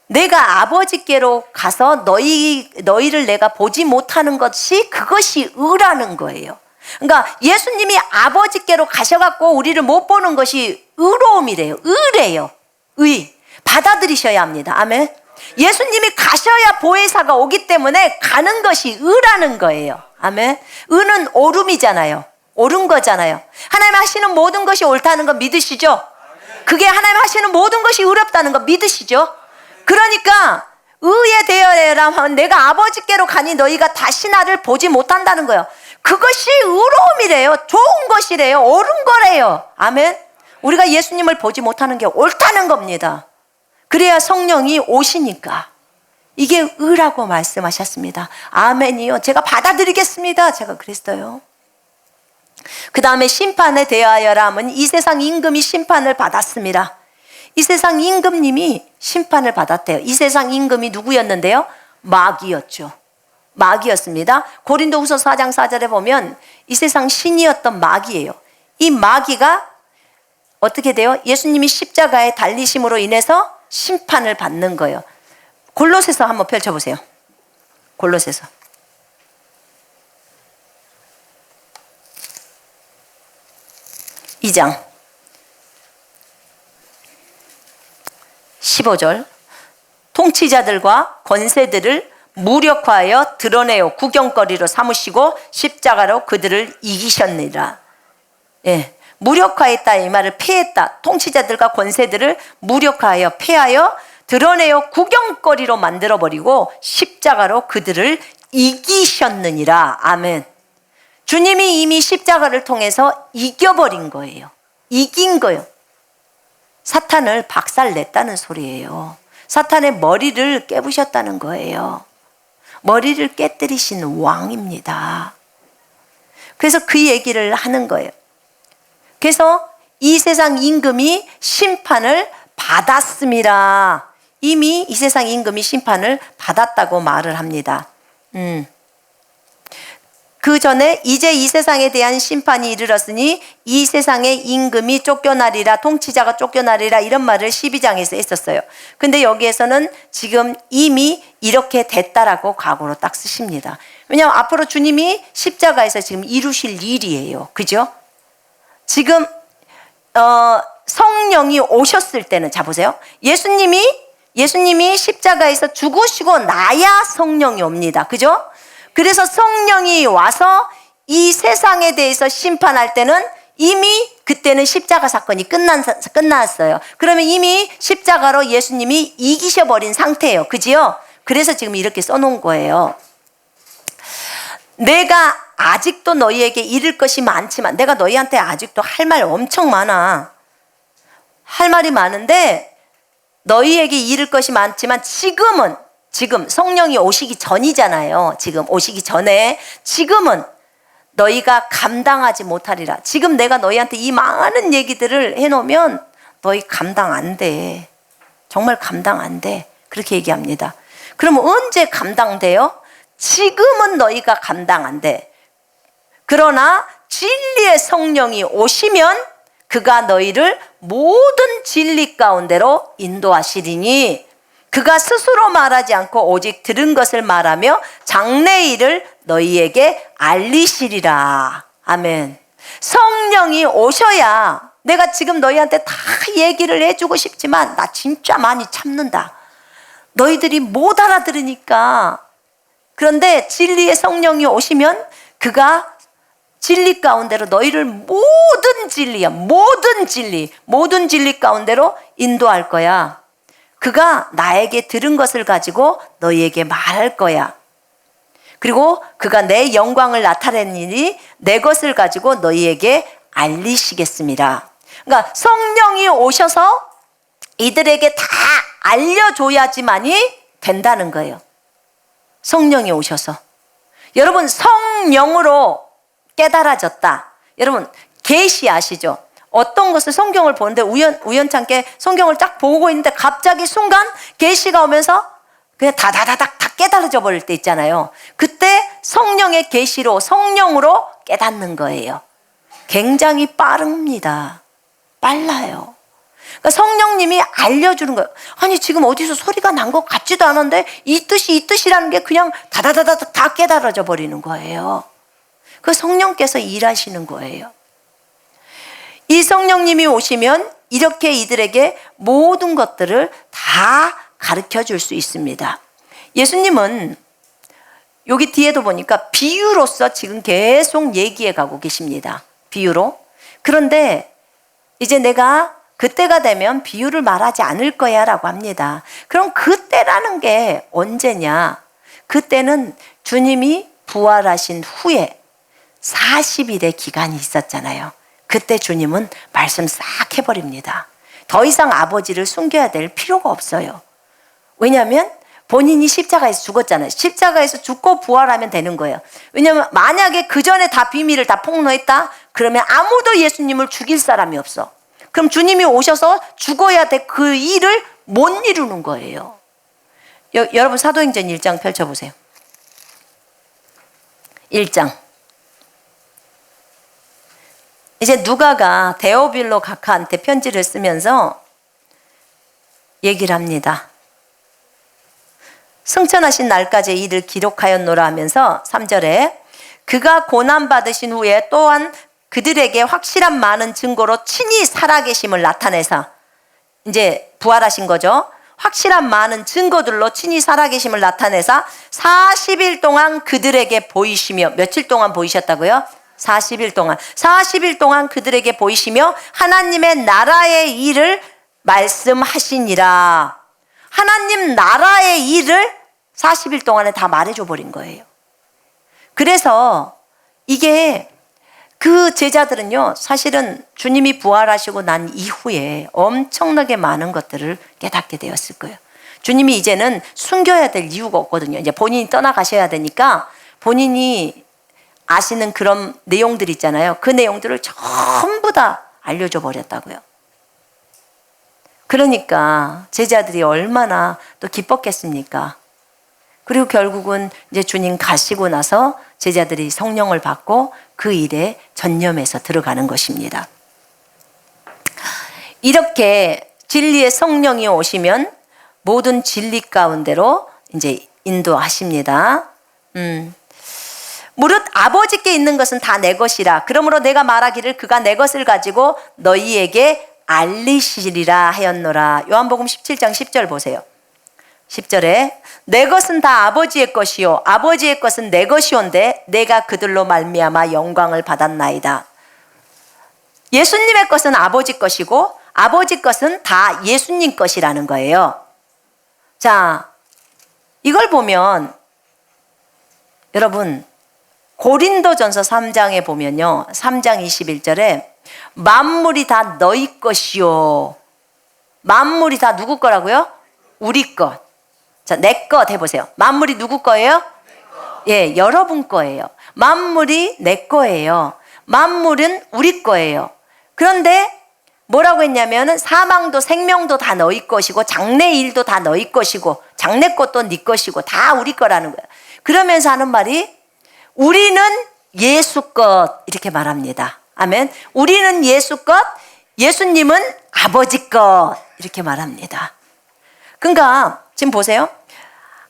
내가 아버지께로 가서 너희를 내가 보지 못하는 것이, 그것이 의라는 거예요. 그러니까 예수님이 아버지께로 가셔갖고 우리를 못 보는 것이 의로움이래요. 의래요. 의. 받아들이셔야 합니다. 아멘. 예수님이 가셔야 보혜사가 오기 때문에 가는 것이 의라는 거예요. 아멘. 의는 옳음이잖아요. 옳은 거잖아요. 하나님 하시는 모든 것이 옳다는 거 믿으시죠? 그게 하나님 하시는 모든 것이 의롭다는 거 믿으시죠? 그러니까 의에 대하여라면 내가 아버지께로 가니 너희가 다시 나를 보지 못한다는 거예요. 그것이 의로움이래요. 좋은 것이래요. 옳은 거래요. 아멘. 우리가 예수님을 보지 못하는 게 옳다는 겁니다. 그래야 성령이 오시니까. 이게 의라고 말씀하셨습니다. 아멘이요. 제가 받아들이겠습니다. 제가 그랬어요. 그 다음에 심판에 대하여라 하면 이 세상 임금이 심판을 받았습니다. 이 세상 임금님이 심판을 받았대요. 이 세상 임금이 누구였는데요? 마귀였죠. 마귀였습니다. 고린도후서 4장 4절에 보면 이 세상 신이었던 마귀예요. 이 마귀가 어떻게 돼요? 예수님이 십자가에 달리심으로 인해서 심판을 받는 거예요. 골로새서 한번 펼쳐보세요. 골로새서 2장 15절 통치자들과 권세들을 무력화하여 드러내어 구경거리로 삼으시고 십자가로 그들을 이기셨느니라. 예, 무력화했다 이 말을 패했다. 통치자들과 권세들을 무력화하여 패하여 드러내어 구경거리로 만들어버리고 십자가로 그들을 이기셨느니라. 아멘. 주님이 이미 십자가를 통해서 이겨버린 거예요. 이긴 거예요. 사탄을 박살냈다는 소리예요. 사탄의 머리를 깨부셨다는 거예요. 머리를 깨뜨리신 왕입니다. 그래서 그 얘기를 하는 거예요. 그래서 이 세상 임금이 심판을 받았습니다. 이미 이 세상 임금이 심판을 받았다고 말을 합니다. 그 전에 이제 이 세상에 대한 심판이 이르렀으니 이 세상의 임금이 쫓겨나리라, 통치자가 쫓겨나리라, 이런 말을 12장에서 했었어요. 근데 여기에서는 지금 이미 이렇게 됐다라고 각오로 딱 쓰십니다. 왜냐하면 앞으로 주님이 십자가에서 지금 이루실 일이에요. 그죠? 지금 성령이 오셨을 때는, 자 보세요. 예수님이 십자가에서 죽으시고 나야 성령이 옵니다. 그죠? 그래서 성령이 와서 이 세상에 대해서 심판할 때는 이미 그때는 십자가 사건이 끝났어요. 그러면 이미 십자가로 예수님이 이기셔버린 상태예요. 그지요? 그래서 지금 이렇게 써놓은 거예요. 내가 아직도 너희에게 이를 것이 많지만, 내가 너희한테 아직도 할 말 엄청 많아. 할 말이 많은데 너희에게 이를 것이 많지만 지금 성령이 오시기 전이잖아요. 지금 오시기 전에 지금은 너희가 감당하지 못하리라. 지금 내가 너희한테 이 많은 얘기들을 해놓으면 너희 감당 안 돼. 정말 감당 안 돼. 그렇게 얘기합니다. 그러면 언제 감당돼요? 지금은 너희가 감당 안 돼. 그러나 진리의 성령이 오시면 그가 너희를 모든 진리 가운데로 인도하시리니 그가 스스로 말하지 않고 오직 들은 것을 말하며 장래의 일을 너희에게 알리시리라. 아멘. 성령이 오셔야, 내가 지금 너희한테 다 얘기를 해주고 싶지만 나 진짜 많이 참는다. 너희들이 못 알아들으니까. 그런데 진리의 성령이 오시면 그가 진리 가운데로 너희를 모든 진리 가운데로 인도할 거야. 그가 나에게 들은 것을 가지고 너희에게 말할 거야. 그리고 그가 내 영광을 나타내니 내 것을 가지고 너희에게 알리시겠습니다. 그러니까 성령이 오셔서 이들에게 다 알려줘야지만이 된다는 거예요. 성령이 오셔서. 여러분, 성령으로 깨달아졌다. 여러분, 계시 아시죠? 어떤 것을 성경을 보는데 우연찮게 성경을 딱 보고 있는데 갑자기 순간 계시가 오면서 그냥 다다다닥 다 깨달아져 버릴 때 있잖아요. 그때 성령의 계시로, 성령으로 깨닫는 거예요. 굉장히 빠릅니다. 빨라요. 그러니까 성령님이 알려주는 거예요. 아니 지금 어디서 소리가 난 것 같지도 않은데 이 뜻이라는 게 그냥 다다다다닥 다 깨달아져 버리는 거예요. 그 성령께서 일하시는 거예요. 이 성령님이 오시면 이렇게 이들에게 모든 것들을 다 가르쳐 줄 수 있습니다. 예수님은 여기 뒤에도 보니까 비유로서 지금 계속 얘기해 가고 계십니다. 비유로. 그런데 이제 내가 그때가 되면 비유를 말하지 않을 거야 라고 합니다. 그럼 그때라는 게 언제냐? 그때는 주님이 부활하신 후에 40일의 기간이 있었잖아요. 그때 주님은 말씀 싹 해버립니다. 더 이상 아버지를 숨겨야 될 필요가 없어요. 왜냐하면 본인이 십자가에서 죽었잖아요. 십자가에서 죽고 부활하면 되는 거예요. 왜냐하면 만약에 그 전에 다 비밀을 다 폭로했다? 그러면 아무도 예수님을 죽일 사람이 없어. 그럼 주님이 오셔서 죽어야 될 그 일을 못 이루는 거예요. 여러분 사도행전 1장 펼쳐보세요. 1장. 이제 누가가 데오빌로 각하한테 편지를 쓰면서 얘기를 합니다. 승천하신 날까지의 일을 기록하였노라 하면서 3절에 그가 고난받으신 후에 또한 그들에게 확실한 많은 증거로 친히 살아계심을 나타내사, 이제 부활하신 거죠. 확실한 많은 증거들로 친히 살아계심을 나타내사 40일 동안 그들에게 보이시며, 며칠 동안 보이셨다고요? 40일 동안. 40일 동안 그들에게 보이시며 하나님의 나라의 일을 말씀하시니라. 하나님 나라의 일을 40일 동안에 다 말해줘 버린 거예요. 그래서 이게 그 제자들은요, 사실은 주님이 부활하시고 난 이후에 엄청나게 많은 것들을 깨닫게 되었을 거예요. 주님이 이제는 숨겨야 될 이유가 없거든요. 이제 본인이 떠나가셔야 되니까 본인이 아시는 그런 내용들 있잖아요. 그 내용들을 전부 다 알려줘 버렸다고요. 그러니까 제자들이 얼마나 또 기뻤겠습니까? 그리고 결국은 이제 주님 가시고 나서 제자들이 성령을 받고 그 일에 전념해서 들어가는 것입니다. 이렇게 진리의 성령이 오시면 모든 진리 가운데로 이제 인도하십니다. 무릇 아버지께 있는 것은 다 내 것이라. 그러므로 내가 말하기를 그가 내 것을 가지고 너희에게 알리시리라 하였노라. 요한복음 17장 10절 보세요. 10절에 내 것은 다 아버지의 것이요 아버지의 것은 내 것이온데 내가 그들로 말미암아 영광을 받았나이다. 예수님의 것은 아버지 것이고 아버지 것은 다 예수님 것이라는 거예요. 자, 이걸 보면 여러분 고린도전서 3장에 보면요, 3장 21절에 만물이 다 너희 것이요. 만물이 다 누구 거라고요? 우리 것. 자, 내 것 해보세요. 만물이 누구 거예요? 예, 여러분 거예요. 만물이 내 거예요. 만물은 우리 거예요. 그런데 뭐라고 했냐면은 사망도 생명도 다 너희 것이고 장래일도 다 너희 것이고 장래 것도 네 것이고 다 우리 거라는 거예요. 그러면서 하는 말이 우리는 예수 것 이렇게 말합니다. 아멘. 우리는 예수 것, 예수님은 아버지 것 이렇게 말합니다. 그러니까 지금 보세요.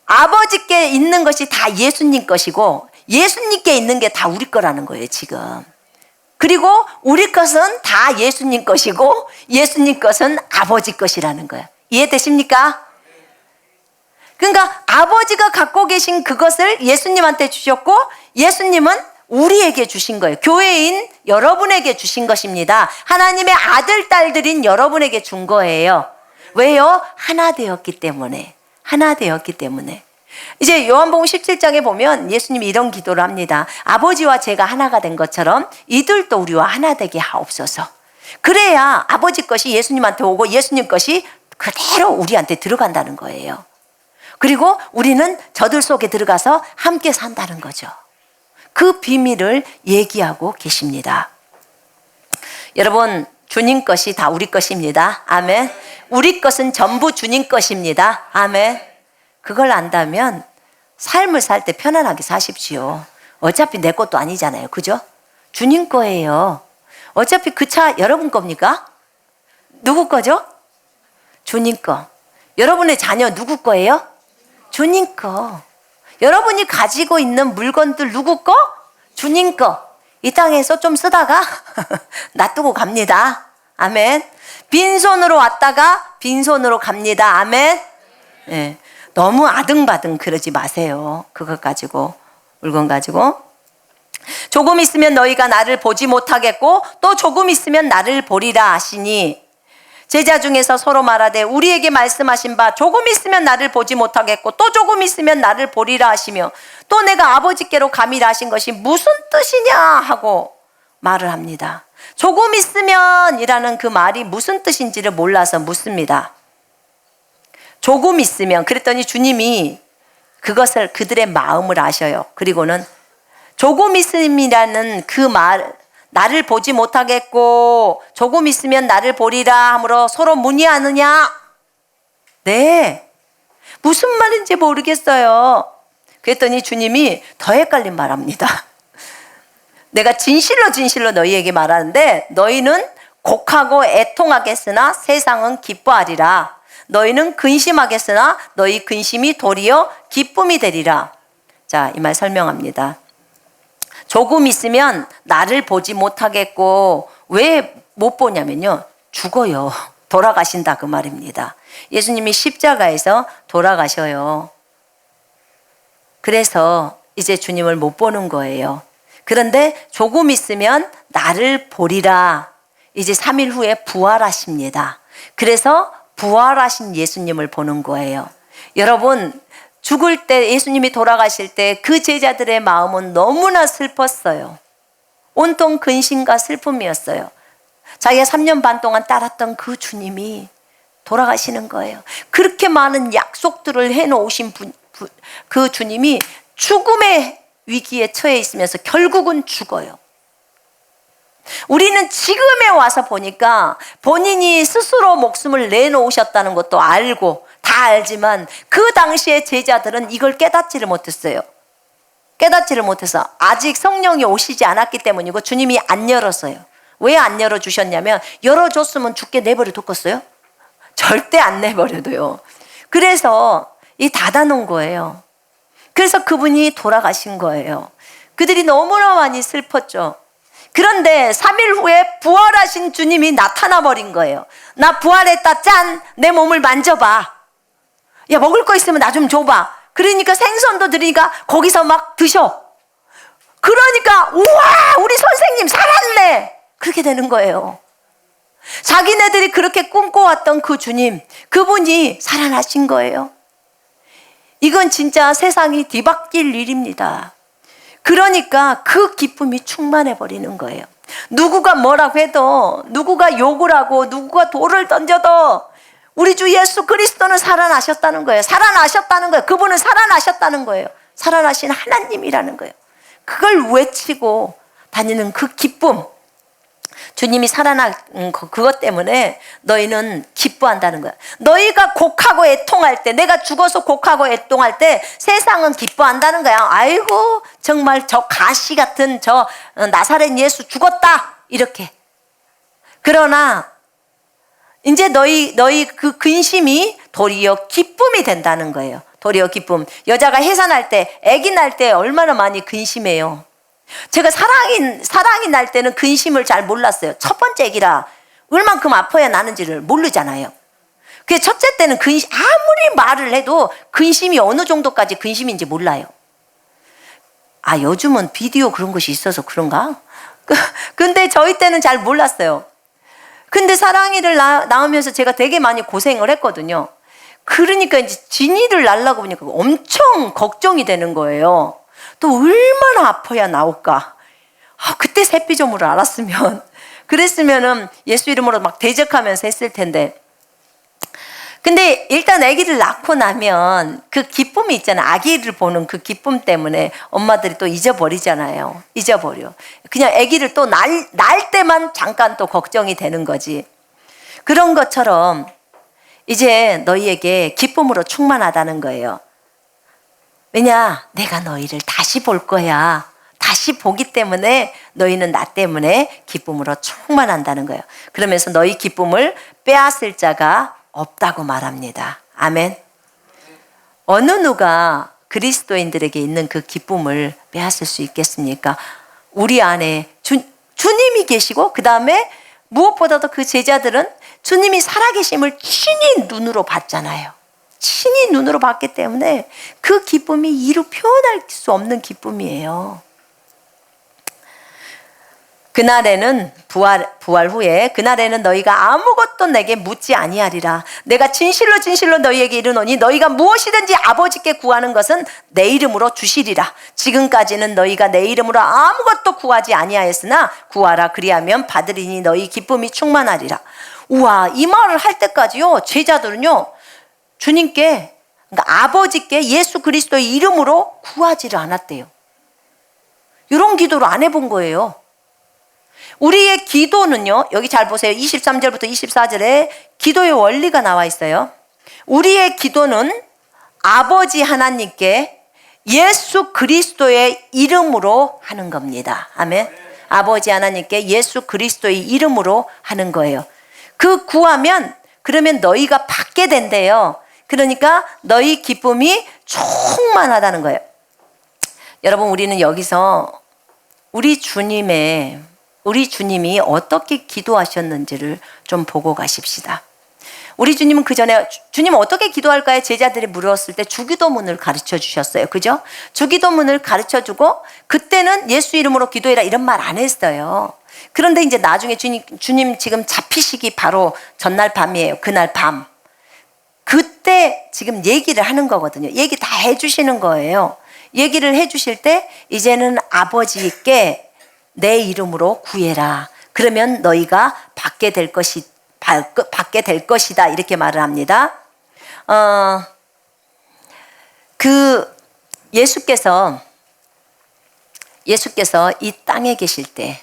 아버지께 있는 것이 다 예수님 것이고 예수님께 있는 게 다 우리 거라는 거예요 지금. 그리고 우리 것은 다 예수님 것이고 예수님 것은 아버지 것이라는 거예요. 이해되십니까? 그러니까 아버지가 갖고 계신 그것을 예수님한테 주셨고 예수님은 우리에게 주신 거예요. 교회인 여러분에게 주신 것입니다. 하나님의 아들, 딸들인 여러분에게 준 거예요. 왜요? 하나 되었기 때문에. 하나 되었기 때문에. 이제 요한복음 17장에 보면 예수님이 이런 기도를 합니다. 아버지와 제가 하나가 된 것처럼 이들도 우리와 하나 되게 하옵소서. 그래야 아버지 것이 예수님한테 오고 예수님 것이 그대로 우리한테 들어간다는 거예요. 그리고 우리는 저들 속에 들어가서 함께 산다는 거죠. 그 비밀을 얘기하고 계십니다. 여러분, 주님 것이 다 우리 것입니다. 아멘. 우리 것은 전부 주님 것입니다. 아멘. 그걸 안다면 삶을 살 때 편안하게 사십시오. 어차피 내 것도 아니잖아요. 그죠? 주님 거예요. 어차피 그 차 여러분 겁니까? 누구 거죠? 주님 거. 여러분의 자녀 누구 거예요? 주님 거. 여러분이 가지고 있는 물건들 누구 거? 주님 거. 이 땅에서 좀 쓰다가 놔두고 갑니다. 아멘. 빈손으로 왔다가 빈손으로 갑니다. 아멘. 예. 너무 아등바등 그러지 마세요. 그것 가지고, 물건 가지고. 조금 있으면 너희가 나를 보지 못하겠고 또 조금 있으면 나를 보리라 하시니, 제자 중에서 서로 말하되 우리에게 말씀하신 바 조금 있으면 나를 보지 못하겠고 또 조금 있으면 나를 보리라 하시며 또 내가 아버지께로 가미라 하신 것이 무슨 뜻이냐 하고 말을 합니다. 조금 있으면 이라는 그 말이 무슨 뜻인지를 몰라서 묻습니다. 조금 있으면, 그랬더니 주님이 그것을, 그들의 마음을 아셔요. 그리고는 조금 있음이라는 그 말, 나를 보지 못하겠고 조금 있으면 나를 보리라 하므로 서로 문의하느냐? 네, 무슨 말인지 모르겠어요. 그랬더니 주님이 더 헷갈린 말합니다. 내가 진실로 진실로 너희에게 말하는데 너희는 곡하고 애통하겠으나 세상은 기뻐하리라. 너희는 근심하겠으나 너희 근심이 도리어 기쁨이 되리라. 자, 이 말 설명합니다. 조금 있으면 나를 보지 못하겠고, 왜 못 보냐면요, 죽어요. 돌아가신다 그 말입니다. 예수님이 십자가에서 돌아가셔요. 그래서 이제 주님을 못 보는 거예요. 그런데 조금 있으면 나를 보리라. 이제 3일 후에 부활하십니다. 그래서 부활하신 예수님을 보는 거예요. 여러분, 죽을 때, 예수님이 돌아가실 때 그 제자들의 마음은 너무나 슬펐어요. 온통 근심과 슬픔이었어요. 자기가 3년 반 동안 따랐던 그 주님이 돌아가시는 거예요. 그렇게 많은 약속들을 해놓으신 그 주님이 죽음의 위기에 처해 있으면서 결국은 죽어요. 우리는 지금에 와서 보니까 본인이 스스로 목숨을 내놓으셨다는 것도 알고 다 알지만 그 당시에 제자들은 이걸 깨닫지를 못했어요. 깨닫지를 못해서 아직 성령이 오시지 않았기 때문이고 주님이 안 열었어요. 왜 안 열어주셨냐면 열어줬으면 죽게 내버려 뒀겠어요? 절대 안 내버려둬요. 그래서 이 닫아놓은 거예요. 그래서 그분이 돌아가신 거예요. 그들이 너무나 많이 슬펐죠. 그런데 3일 후에 부활하신 주님이 나타나 버린 거예요. 나 부활했다, 짠! 내 몸을 만져봐. 야, 먹을 거 있으면 나 좀 줘봐. 그러니까 생선도 드리니까 거기서 막 드셔. 그러니까 우와, 우리 선생님 살았네. 그렇게 되는 거예요. 자기네들이 그렇게 꿈꿔왔던 그 주님, 그분이 살아나신 거예요. 이건 진짜 세상이 뒤바뀔 일입니다. 그러니까 그 기쁨이 충만해 버리는 거예요. 누구가 뭐라고 해도, 누구가 욕을 하고 누구가 돌을 던져도 우리 주 예수 그리스도는 살아나셨다는 거예요. 살아나셨다는 거예요. 그분은 살아나셨다는 거예요. 살아나신 하나님이라는 거예요. 그걸 외치고 다니는 그 기쁨, 주님이 살아난 그것 때문에 너희는 기뻐한다는 거야. 너희가 곡하고 애통할 때, 내가 죽어서 곡하고 애통할 때 세상은 기뻐한다는 거야. 아이고, 정말 저 가시 같은 저 나사렛 예수 죽었다, 이렇게. 그러나 이제 너희 그 근심이 도리어 기쁨이 된다는 거예요. 도리어 기쁨. 여자가 해산할 때, 아기 날 때 얼마나 많이 근심해요. 제가 사랑이 날 때는 근심을 잘 몰랐어요. 첫 번째 아기라 얼만큼 아파야 나는지를 모르잖아요. 그 첫째 때는 아무리 말을 해도 근심이 어느 정도까지 근심인지 몰라요. 아, 요즘은 비디오 그런 것이 있어서 그런가? 근데 저희 때는 잘 몰랐어요. 근데 사랑이를 낳으면서 제가 되게 많이 고생을 했거든요. 그러니까 이제 진이를 낳으려고 보니까 엄청 걱정이 되는 거예요. 또 얼마나 아파야 나올까? 그때 새피조물을 알았으면, 그랬으면은 예수 이름으로 막 대적하면서 했을 텐데. 근데 일단 아기를 낳고 나면 그 기쁨이 있잖아요. 아기를 보는 그 기쁨 때문에 엄마들이 또 잊어버리잖아요. 잊어버려. 그냥 아기를 또 낳을 때만 잠깐 또 걱정이 되는 거지. 그런 것처럼 이제 너희에게 기쁨으로 충만하다는 거예요. 왜냐? 내가 너희를 다시 볼 거야. 다시 보기 때문에 너희는 나 때문에 기쁨으로 충만한다는 거예요. 그러면서 너희 기쁨을 빼앗을 자가 없다고 말합니다. 아멘. 어느 누가 그리스도인들에게 있는 그 기쁨을 빼앗을 수 있겠습니까? 우리 안에 주님이 계시고, 그 다음에 무엇보다도 그 제자들은 주님이 살아계심을 친히 눈으로 봤잖아요. 친히 눈으로 봤기 때문에 그 기쁨이 이루 표현할 수 없는 기쁨이에요. 그날에는 부활 후에 그날에는 너희가 아무것도 내게 묻지 아니하리라. 내가 진실로 진실로 너희에게 이르노니 너희가 무엇이든지 아버지께 구하는 것은 내 이름으로 주시리라. 지금까지는 너희가 내 이름으로 아무것도 구하지 아니하였으나 구하라. 그리하면 받으리니 너희 기쁨이 충만하리라. 우와, 이 말을 할 때까지요, 제자들은요 주님께, 그러니까 아버지께 예수 그리스도의 이름으로 구하지를 않았대요. 이런 기도를 안 해본 거예요. 우리의 기도는요, 여기 잘 보세요. 23절부터 24절에 기도의 원리가 나와 있어요. 우리의 기도는 아버지 하나님께 예수 그리스도의 이름으로 하는 겁니다. 아멘. 아버지 하나님께 예수 그리스도의 이름으로 하는 거예요. 그 구하면 그러면 너희가 받게 된대요. 그러니까 너희 기쁨이 충만하다는 거예요. 여러분, 우리는 여기서 우리 주님이 어떻게 기도하셨는지를 좀 보고 가십시다. 우리 주님은 그 전에 주님 어떻게 기도할까요? 제자들이 물었을 때 주기도문을 가르쳐 주셨어요. 그죠? 주기도문을 가르쳐 주고 그때는 예수 이름으로 기도해라 이런 말 안 했어요. 그런데 이제 나중에 주님 지금 잡히시기 바로 전날 밤이에요. 그날 밤. 그때 지금 얘기를 하는 거거든요. 얘기 다 해주시는 거예요. 얘기를 해주실 때 이제는 아버지께 내 이름으로 구해라. 그러면 너희가 받게 될 것이다. 이렇게 말을 합니다. 예수께서 이 땅에 계실 때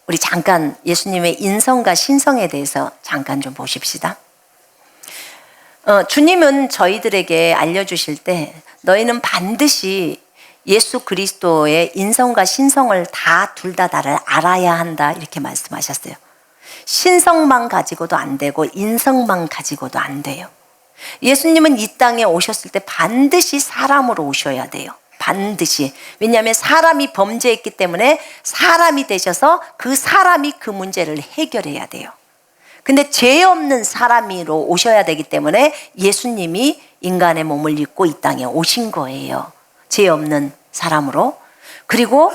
우리 잠깐 예수님의 인성과 신성에 대해서 잠깐 좀 보십시다. 주님은 저희들에게 알려주실 때 너희는 반드시 예수 그리스도의 인성과 신성을 둘 다 나를 알아야 한다 이렇게 말씀하셨어요. 신성만 가지고도 안 되고 인성만 가지고도 안 돼요. 예수님은 이 땅에 오셨을 때 반드시 사람으로 오셔야 돼요. 반드시. 왜냐하면 사람이 범죄했기 때문에 사람이 되셔서 그 사람이 그 문제를 해결해야 돼요. 근데 죄 없는 사람으로 오셔야 되기 때문에 예수님이 인간의 몸을 입고 이 땅에 오신 거예요. 죄 없는 사람으로. 그리고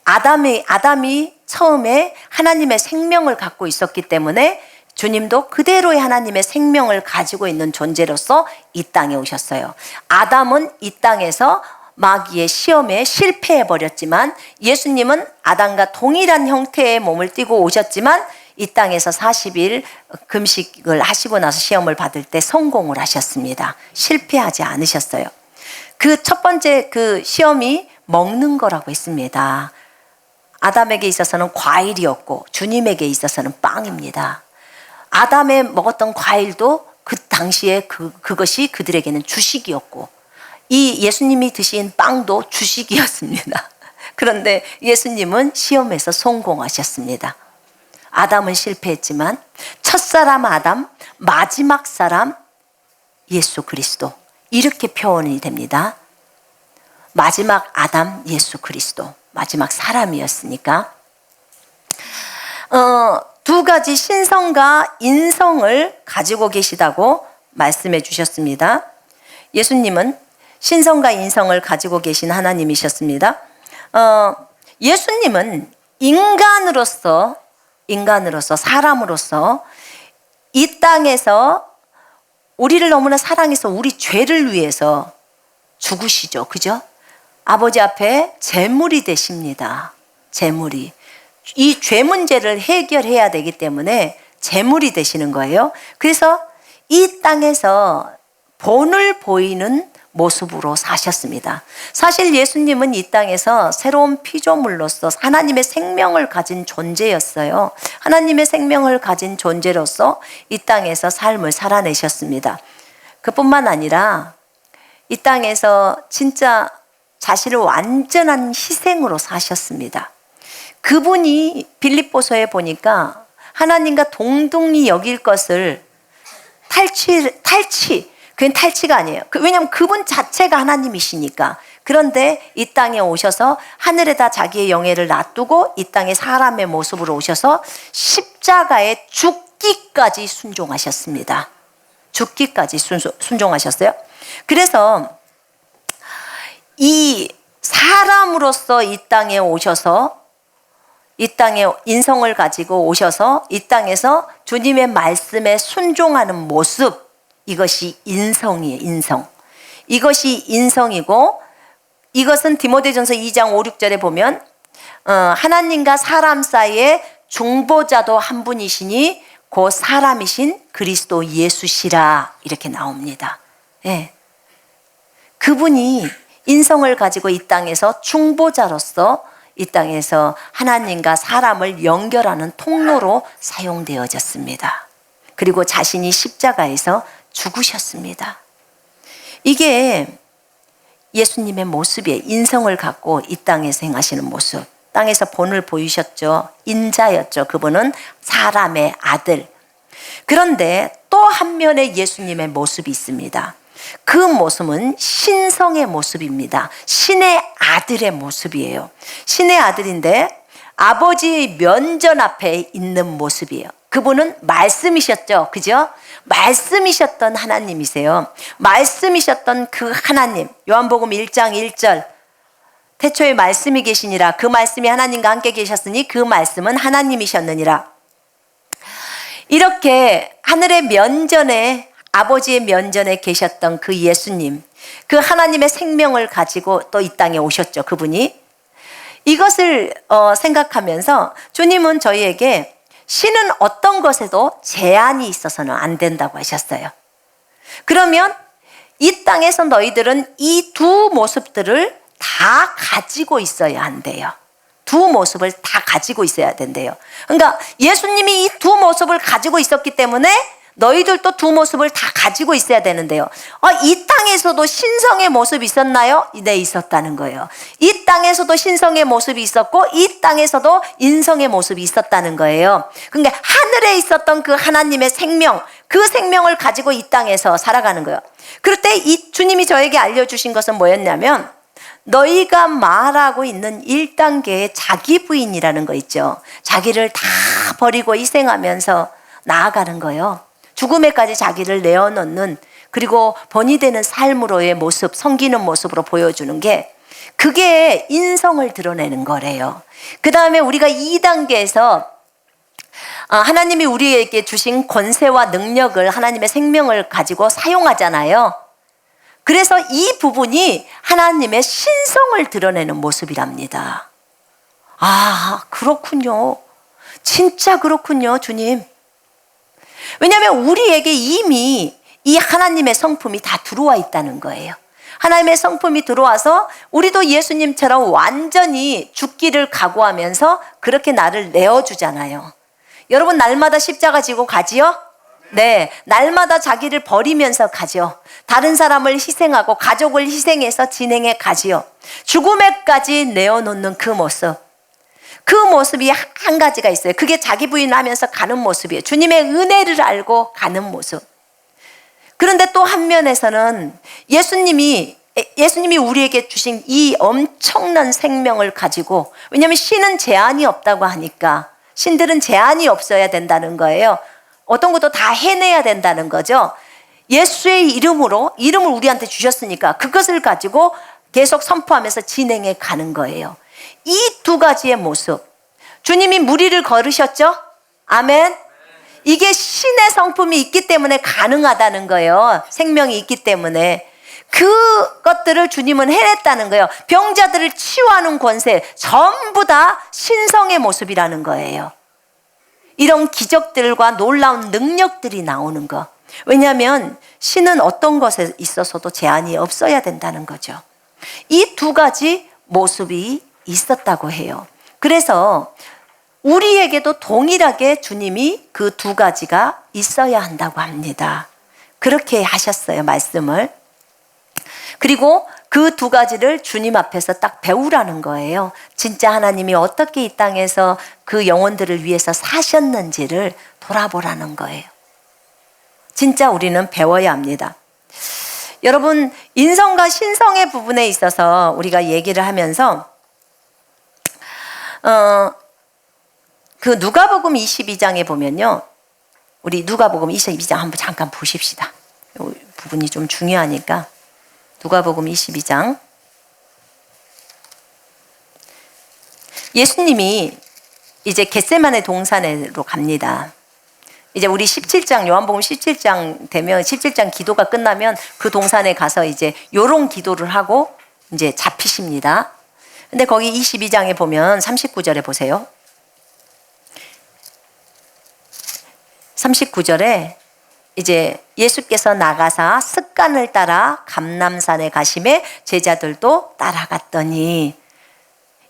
아담이 처음에 하나님의 생명을 갖고 있었기 때문에 주님도 그대로의 하나님의 생명을 가지고 있는 존재로서 이 땅에 오셨어요. 아담은 이 땅에서 마귀의 시험에 실패해버렸지만 예수님은 아담과 동일한 형태의 몸을 띠고 오셨지만 이 땅에서 40일 금식을 하시고 나서 시험을 받을 때 성공을 하셨습니다. 실패하지 않으셨어요. 그 첫 번째 그 시험이 먹는 거라고 했습니다. 아담에게 있어서는 과일이었고 주님에게 있어서는 빵입니다. 아담에 먹었던 과일도 그 당시에 그것이 그들에게는 주식이었고 이 예수님이 드신 빵도 주식이었습니다. 그런데 예수님은 시험에서 성공하셨습니다. 아담은 실패했지만 첫사람 아담, 마지막 사람 예수 그리스도 이렇게 표현이 됩니다. 마지막 아담 예수 그리스도 마지막 사람이었으니까 두 가지 신성과 인성을 가지고 계시다고 말씀해 주셨습니다. 예수님은 신성과 인성을 가지고 계신 하나님이셨습니다. 예수님은 인간으로서 사람으로서 이 땅에서 우리를 너무나 사랑해서 우리 죄를 위해서 죽으시죠. 그죠? 아버지 앞에 제물이 되십니다. 제물이. 이 죄 문제를 해결해야 되기 때문에 제물이 되시는 거예요. 그래서 이 땅에서 본을 보이는 모습으로 사셨습니다. 사실 예수님은 이 땅에서 새로운 피조물로서 하나님의 생명을 가진 존재였어요. 하나님의 생명을 가진 존재로서 이 땅에서 삶을 살아내셨습니다. 그뿐만 아니라 이 땅에서 진짜 자신을 완전한 희생으로 사셨습니다. 그분이 빌립보서에 보니까 하나님과 동등히 여길 것을 그건 탈취가 아니에요. 왜냐하면 그분 자체가 하나님이시니까. 그런데 이 땅에 오셔서 하늘에다 자기의 영예를 놔두고 이 땅에 사람의 모습으로 오셔서 십자가에 죽기까지 순종하셨습니다. 죽기까지 순종하셨어요. 그래서 이 사람으로서 이 땅에 오셔서 이 땅에 인성을 가지고 오셔서 이 땅에서 주님의 말씀에 순종하는 모습, 이것이 인성이에요. 인성. 이것이 인성이고, 이것은 디모데전서 2장 5, 6절에 보면 하나님과 사람 사이에 중보자도 한 분이시니 그 사람이신 그리스도 예수시라, 이렇게 나옵니다. 예. 그분이 인성을 가지고 이 땅에서 중보자로서 이 땅에서 하나님과 사람을 연결하는 통로로 사용되어졌습니다. 그리고 자신이 십자가에서 죽으셨습니다. 이게 예수님의 모습이에요. 인성을 갖고 이 땅에서 행하시는 모습. 땅에서 본을 보이셨죠. 인자였죠. 그분은 사람의 아들. 그런데 또 한 면의 예수님의 모습이 있습니다. 그 모습은 신성의 모습입니다. 신의 아들의 모습이에요. 신의 아들인데 아버지의 면전 앞에 있는 모습이에요. 그분은 말씀이셨죠. 그죠? 말씀이셨던 하나님이세요. 말씀이셨던 그 하나님. 요한복음 1장 1절. 태초에 말씀이 계시니라. 그 말씀이 하나님과 함께 계셨으니 그 말씀은 하나님이셨느니라. 이렇게 하늘의 면전에, 아버지의 면전에 계셨던 그 예수님, 그 하나님의 생명을 가지고 또 이 땅에 오셨죠. 그분이. 이것을 생각하면서 주님은 저희에게 신은 어떤 것에도 제한이 있어서는 안 된다고 하셨어요. 그러면 이 땅에서 너희들은 이 두 모습들을 다 가지고 있어야 한대요. 두 모습을 다 가지고 있어야 된대요. 그러니까 예수님이 이 두 모습을 가지고 있었기 때문에 너희들도 두 모습을 다 가지고 있어야 되는데요. 이 땅에서도 신성의 모습이 있었나요? 네, 있었다는 거예요. 이 땅에서도 신성의 모습이 있었고 이 땅에서도 인성의 모습이 있었다는 거예요. 그러니까 하늘에 있었던 그 하나님의 생명, 그 생명을 가지고 이 땅에서 살아가는 거예요. 그럴 때 이 주님이 저에게 알려주신 것은 뭐였냐면, 너희가 말하고 있는 1단계의 자기 부인이라는 거 있죠. 자기를 다 버리고 희생하면서 나아가는 거예요. 죽음에까지 자기를 내어놓는, 그리고 본이 되는 삶으로의 모습, 섬기는 모습으로 보여주는 게, 그게 인성을 드러내는 거래요. 그 다음에 우리가 2단계에서 하나님이 우리에게 주신 권세와 능력을, 하나님의 생명을 가지고 사용하잖아요. 그래서 이 부분이 하나님의 신성을 드러내는 모습이랍니다. 아, 그렇군요. 진짜 그렇군요, 주님. 왜냐하면 우리에게 이미 이 하나님의 성품이 다 들어와 있다는 거예요. 하나님의 성품이 들어와서 우리도 예수님처럼 완전히 죽기를 각오하면서 그렇게 나를 내어주잖아요. 여러분, 날마다 십자가 지고 가지요? 네, 날마다 자기를 버리면서 가죠. 다른 사람을 희생하고 가족을 희생해서 진행해 가지요. 죽음에까지 내어놓는 그 모습. 그 모습이 한 가지가 있어요. 그게 자기 부인하면서 가는 모습이에요. 주님의 은혜를 알고 가는 모습. 그런데 또 한 면에서는 예수님이 우리에게 주신 이 엄청난 생명을 가지고, 왜냐하면 신은 제한이 없다고 하니까, 신들은 제한이 없어야 된다는 거예요. 어떤 것도 다 해내야 된다는 거죠. 예수의 이름으로, 이름을 우리한테 주셨으니까 그것을 가지고 계속 선포하면서 진행해 가는 거예요. 이 두 가지의 모습. 주님이 무리를 걸으셨죠? 아멘. 이게 신의 성품이 있기 때문에 가능하다는 거예요. 생명이 있기 때문에. 그것들을 주님은 해냈다는 거예요. 병자들을 치유하는 권세, 전부 다 신성의 모습이라는 거예요. 이런 기적들과 놀라운 능력들이 나오는 거. 왜냐하면 신은 어떤 것에 있어서도 제한이 없어야 된다는 거죠. 이 두 가지 모습이 있었다고 해요. 그래서 우리에게도 동일하게 주님이 그 두 가지가 있어야 한다고 합니다. 그렇게 하셨어요, 말씀을. 그리고 그 두 가지를 주님 앞에서 딱 배우라는 거예요. 진짜 하나님이 어떻게 이 땅에서 그 영혼들을 위해서 사셨는지를 돌아보라는 거예요. 진짜 우리는 배워야 합니다. 여러분, 인성과 신성의 부분에 있어서 우리가 얘기를 하면서 누가복음 22장에 보면요. 우리 누가복음 22장 한번 잠깐 보십시다. 부분이 좀 중요하니까 누가복음 22장. 예수님이 이제 겟세마네 동산으로 갑니다. 이제 우리 17장, 요한복음 17장 되면 17장 기도가 끝나면 그 동산에 가서 이제 요런 기도를 하고 이제 잡히십니다. 근데 거기 22장에 보면 39절에 보세요. 39절에 이제 예수께서 나가사 습관을 따라 감람산에 가심에 제자들도 따라갔더니,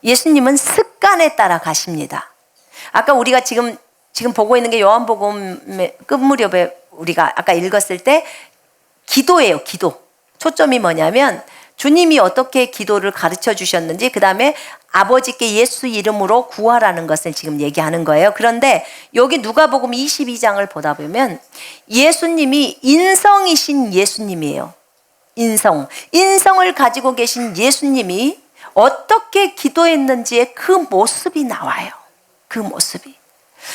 예수님은 습관에 따라 가십니다. 아까 우리가 지금 보고 있는 게 요한복음의 끝 무렵에 우리가 아까 읽었을 때 기도예요. 기도. 초점이 뭐냐면 주님이 어떻게 기도를 가르쳐 주셨는지, 그 다음에 아버지께 예수 이름으로 구하라는 것을 지금 얘기하는 거예요. 그런데 여기 누가복음 22장을 보다 보면 예수님이 인성이신 예수님이에요. 인성을 가지고 계신 예수님이 어떻게 기도했는지의 그 모습이 나와요. 그 모습이.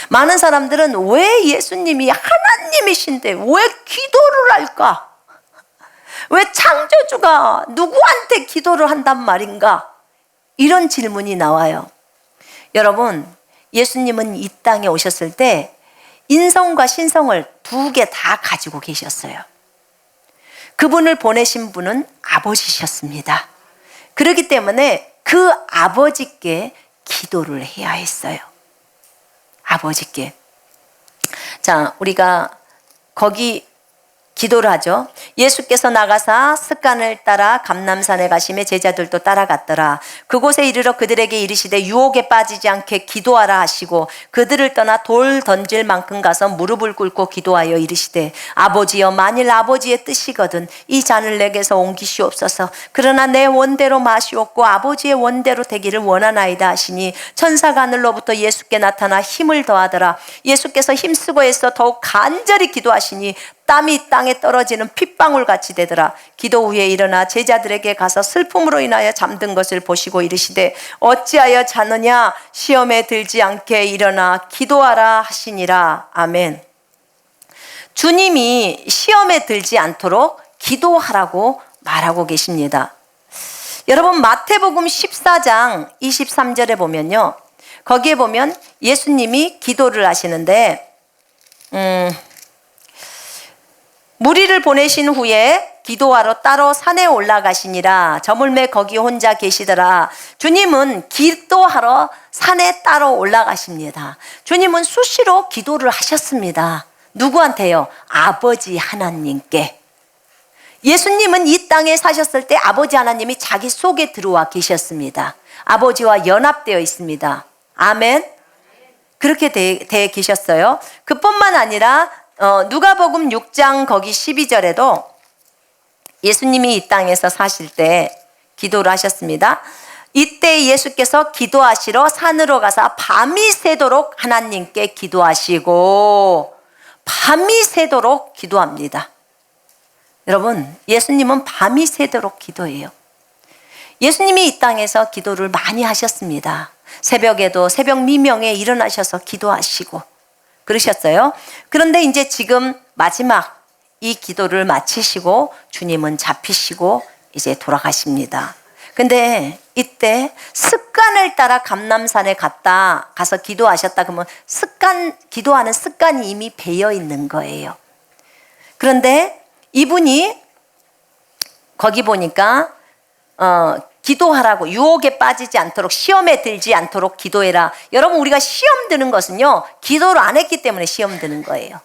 많은 사람들은 왜 예수님이 하나님이신데 왜 기도를 할까? 왜 창조주가 누구한테 기도를 한단 말인가? 이런 질문이 나와요. 여러분, 예수님은 이 땅에 오셨을 때 인성과 신성을 두 개 다 가지고 계셨어요. 그분을 보내신 분은 아버지셨습니다. 그렇기 때문에 그 아버지께 기도를 해야 했어요. 아버지께. 자, 우리가 거기 기도를 하죠. 예수께서 나가사 습관을 따라 감람산에 가심에 제자들도 따라갔더라. 그곳에 이르러 그들에게 이르시되 유혹에 빠지지 않게 기도하라 하시고 그들을 떠나 돌 던질 만큼 가서 무릎을 꿇고 기도하여 이르시되 아버지여, 만일 아버지의 뜻이거든 이 잔을 내게서 옮기시옵소서. 그러나 내 원대로 마시옵고 아버지의 원대로 되기를 원하나이다 하시니 천사가 하늘로부터 예수께 나타나 힘을 더하더라. 예수께서 힘쓰고 애써 더욱 간절히 기도하시니 땀이 땅에 떨어지는 핏방울 같이 되더라. 기도 후에 일어나 제자들에게 가서 슬픔으로 인하여 잠든 것을 보시고 이르시되 어찌하여 자느냐? 시험에 들지 않게 일어나 기도하라 하시니라. 아멘. 주님이 시험에 들지 않도록 기도하라고 말하고 계십니다. 여러분, 마태복음 14장 23절에 보면요, 거기에 보면 예수님이 기도를 하시는데 무리를 보내신 후에 기도하러 따로 산에 올라가시니라. 저물매 거기 혼자 계시더라. 주님은 기도하러 산에 따로 올라가십니다. 주님은 수시로 기도를 하셨습니다. 누구한테요? 아버지 하나님께. 예수님은 이 땅에 사셨을 때 아버지 하나님이 자기 속에 들어와 계셨습니다. 아버지와 연합되어 있습니다. 아멘. 그렇게 돼 계셨어요. 그뿐만 아니라 누가복음 6장 거기 12절에도 예수님이 이 땅에서 사실 때 기도를 하셨습니다. 이때 예수께서 기도하시러 산으로 가서 밤이 새도록 하나님께 기도하시고, 밤이 새도록 기도합니다. 여러분, 예수님은 밤이 새도록 기도해요. 예수님이 이 땅에서 기도를 많이 하셨습니다. 새벽에도 새벽 미명에 일어나셔서 기도하시고 그러셨어요. 그런데 이제 지금 마지막 이 기도를 마치시고 주님은 잡히시고 이제 돌아가십니다. 근데 이때 습관을 따라 감람산에 가서 기도하셨다 그러면 기도하는 습관이 이미 배어 있는 거예요. 그런데 이분이 거기 보니까 기도하라고, 유혹에 빠지지 않도록, 시험에 들지 않도록 기도해라. 여러분, 우리가 시험 드는 것은요, 기도를 안 했기 때문에 시험 드는 거예요.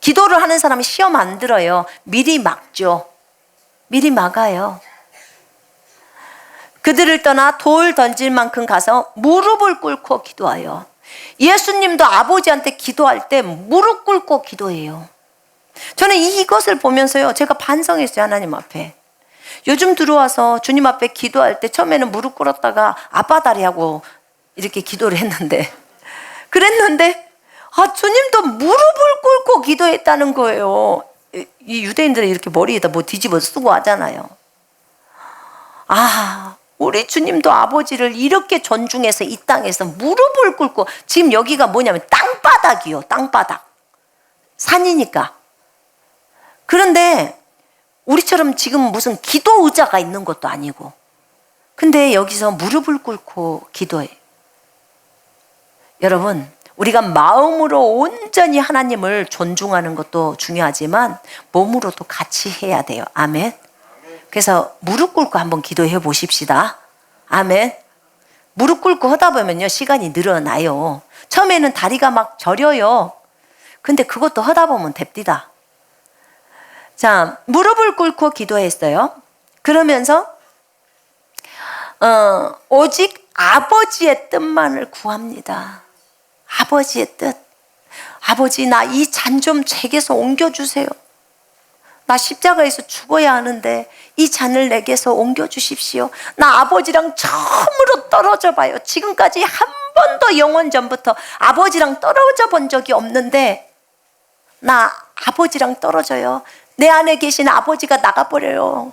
기도를 하는 사람이 시험 안 들어요. 미리 막죠. 미리 막아요. 그들을 떠나 돌 던질 만큼 가서 무릎을 꿇고 기도해요. 예수님도 아버지한테 기도할 때 무릎 꿇고 기도해요. 저는 이것을 보면서요, 제가 반성했어요. 하나님 앞에. 요즘 들어와서 주님 앞에 기도할 때 처음에는 무릎 꿇었다가 아빠다리하고 이렇게 기도를 그랬는데 주님도 무릎을 꿇고 기도했다는 거예요. 이 유대인들은 이렇게 머리에다 뭐 뒤집어 쓰고 하잖아요. 우리 주님도 아버지를 이렇게 존중해서 이 땅에서 무릎을 꿇고, 지금 여기가 뭐냐면 땅바닥이요. 땅바닥. 산이니까. 그런데 우리처럼 지금 무슨 기도 의자가 있는 것도 아니고, 근데 여기서 무릎을 꿇고 기도해. 여러분, 우리가 마음으로 온전히 하나님을 존중하는 것도 중요하지만 몸으로도 같이 해야 돼요. 아멘. 그래서 무릎 꿇고 한번 기도해 보십시다. 아멘. 무릎 꿇고 하다 보면요, 시간이 늘어나요. 처음에는 다리가 막 저려요. 근데 그것도 하다 보면 됩니다. 자, 무릎을 꿇고 기도했어요. 그러면서 오직 아버지의 뜻만을 구합니다. 아버지의 뜻. 아버지, 나 이 잔 좀 제게서 옮겨주세요. 나 십자가에서 죽어야 하는데 이 잔을 내게서 옮겨주십시오. 나 아버지랑 처음으로 떨어져 봐요. 지금까지 한 번도 영원 전부터 아버지랑 떨어져 본 적이 없는데 나 아버지랑 떨어져요. 내 안에 계신 아버지가 나가버려요.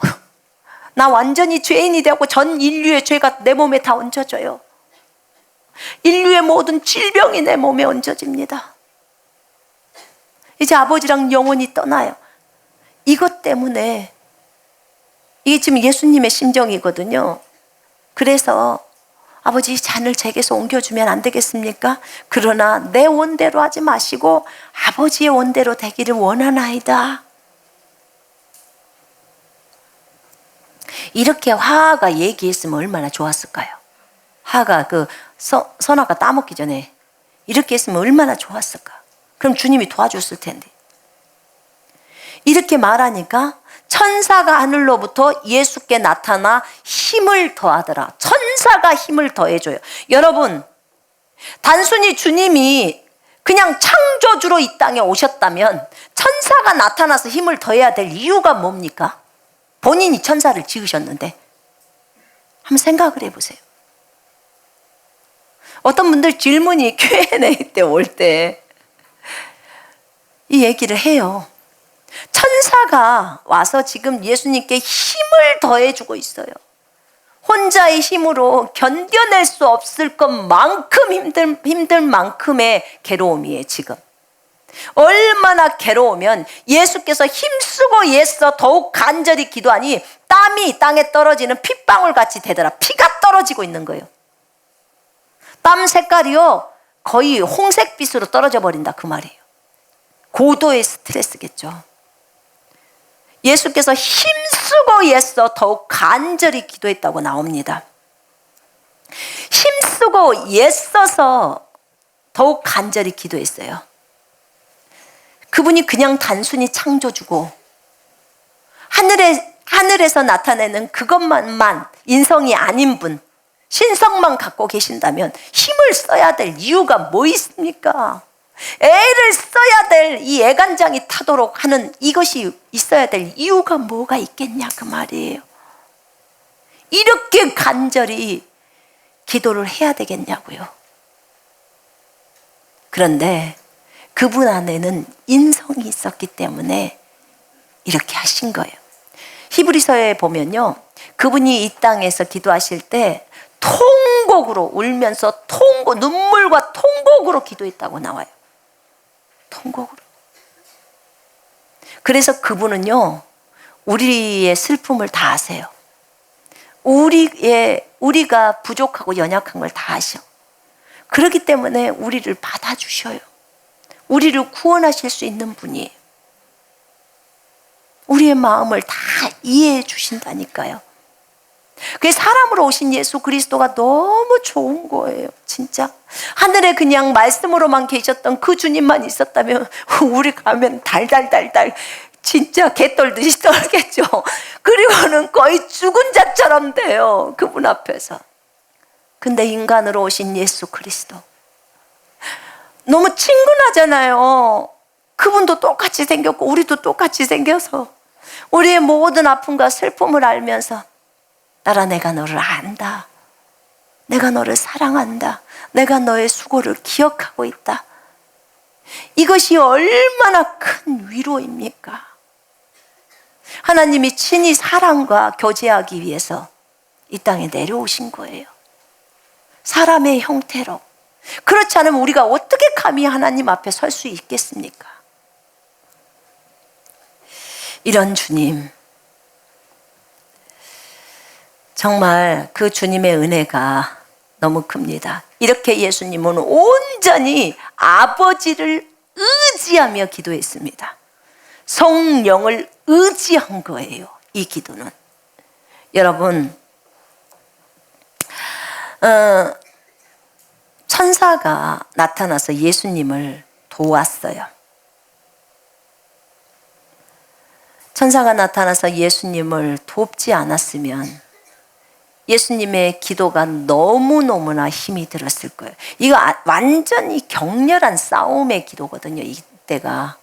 나 완전히 죄인이 되고 전 인류의 죄가 내 몸에 다 얹어져요. 인류의 모든 질병이 내 몸에 얹어집니다. 이제 아버지랑 영원히 떠나요. 이것 때문에, 이게 지금 예수님의 심정이거든요. 그래서 아버지, 이 잔을 제게서 옮겨주면 안 되겠습니까? 그러나 내 원대로 하지 마시고 아버지의 원대로 되기를 원하나이다. 이렇게 화가 얘기했으면 얼마나 좋았을까요? 화가 선아가 따먹기 전에 이렇게 했으면 얼마나 좋았을까? 그럼 주님이 도와줬을 텐데. 이렇게 말하니까 천사가 하늘로부터 예수께 나타나 힘을 더하더라. 천사가 힘을 더해줘요. 여러분, 단순히 주님이 그냥 창조주로 이 땅에 오셨다면 천사가 나타나서 힘을 더해야 될 이유가 뭡니까? 본인이 천사를 지으셨는데. 한번 생각을 해보세요. 어떤 분들 질문이 Q&A 때 올 때 이 얘기를 해요. 천사가 와서 지금 예수님께 힘을 더해주고 있어요. 혼자의 힘으로 견뎌낼 수 없을 것만큼 힘들 만큼의 괴로움이에요. 지금 얼마나 괴로우면 예수께서 힘쓰고 애써 더욱 간절히 기도하니 땀이 땅에 떨어지는 핏방울 같이 되더라. 피가 떨어지고 있는 거예요. 땀 색깔이요 거의 홍색빛으로 떨어져 버린다, 그 말이에요. 고도의 스트레스겠죠. 예수께서 힘쓰고 애써 더욱 간절히 기도했다고 나옵니다. 힘쓰고 애써서 더욱 간절히 기도했어요. 그분이 그냥 단순히 창조주고 하늘에서 나타내는 그것만 인성이 아닌 분, 신성만 갖고 계신다면 힘을 써야 될 이유가 뭐 있습니까? 애를 써야 될 이 애간장이 타도록 하는 이것이 있어야 될 이유가 뭐가 있겠냐, 그 말이에요. 이렇게 간절히 기도를 해야 되겠냐고요. 그런데 그분 안에는 인성이 있었기 때문에 이렇게 하신 거예요. 히브리서에 보면요, 그분이 이 땅에서 기도하실 때 통곡으로 울면서 눈물과 통곡으로 기도했다고 나와요. 통곡으로. 그래서 그분은요, 우리의 슬픔을 다 아세요. 우리가 부족하고 연약한 걸 다 아셔. 그렇기 때문에 우리를 받아주셔요. 우리를 구원하실 수 있는 분이에요. 우리의 마음을 다 이해해 주신다니까요. 그 사람으로 오신 예수 그리스도가 너무 좋은 거예요. 진짜 하늘에 그냥 말씀으로만 계셨던 그 주님만 있었다면 우리 가면 달달달달 진짜 개 떨듯이 떨겠죠. 그리고는 거의 죽은 자처럼 돼요, 그분 앞에서. 근데 인간으로 오신 예수 그리스도 너무 친근하잖아요. 그분도 똑같이 생겼고 우리도 똑같이 생겨서 우리의 모든 아픔과 슬픔을 알면서 나라, 내가 너를 안다. 내가 너를 사랑한다. 내가 너의 수고를 기억하고 있다. 이것이 얼마나 큰 위로입니까? 하나님이 친히 사랑과 교제하기 위해서 이 땅에 내려오신 거예요. 사람의 형태로. 그렇지 않으면 우리가 어떻게 감히 하나님 앞에 설 수 있겠습니까? 이런 주님, 정말 그 주님의 은혜가 너무 큽니다. 이렇게 예수님은 온전히 아버지를 의지하며 기도했습니다. 성령을 의지한 거예요, 이 기도는. 여러분, 천사가 나타나서 예수님을 도왔어요. 천사가 나타나서 예수님을 돕지 않았으면 예수님의 기도가 너무너무나 힘이 들었을 거예요. 이거 완전히 격렬한 싸움의 기도거든요. 이때가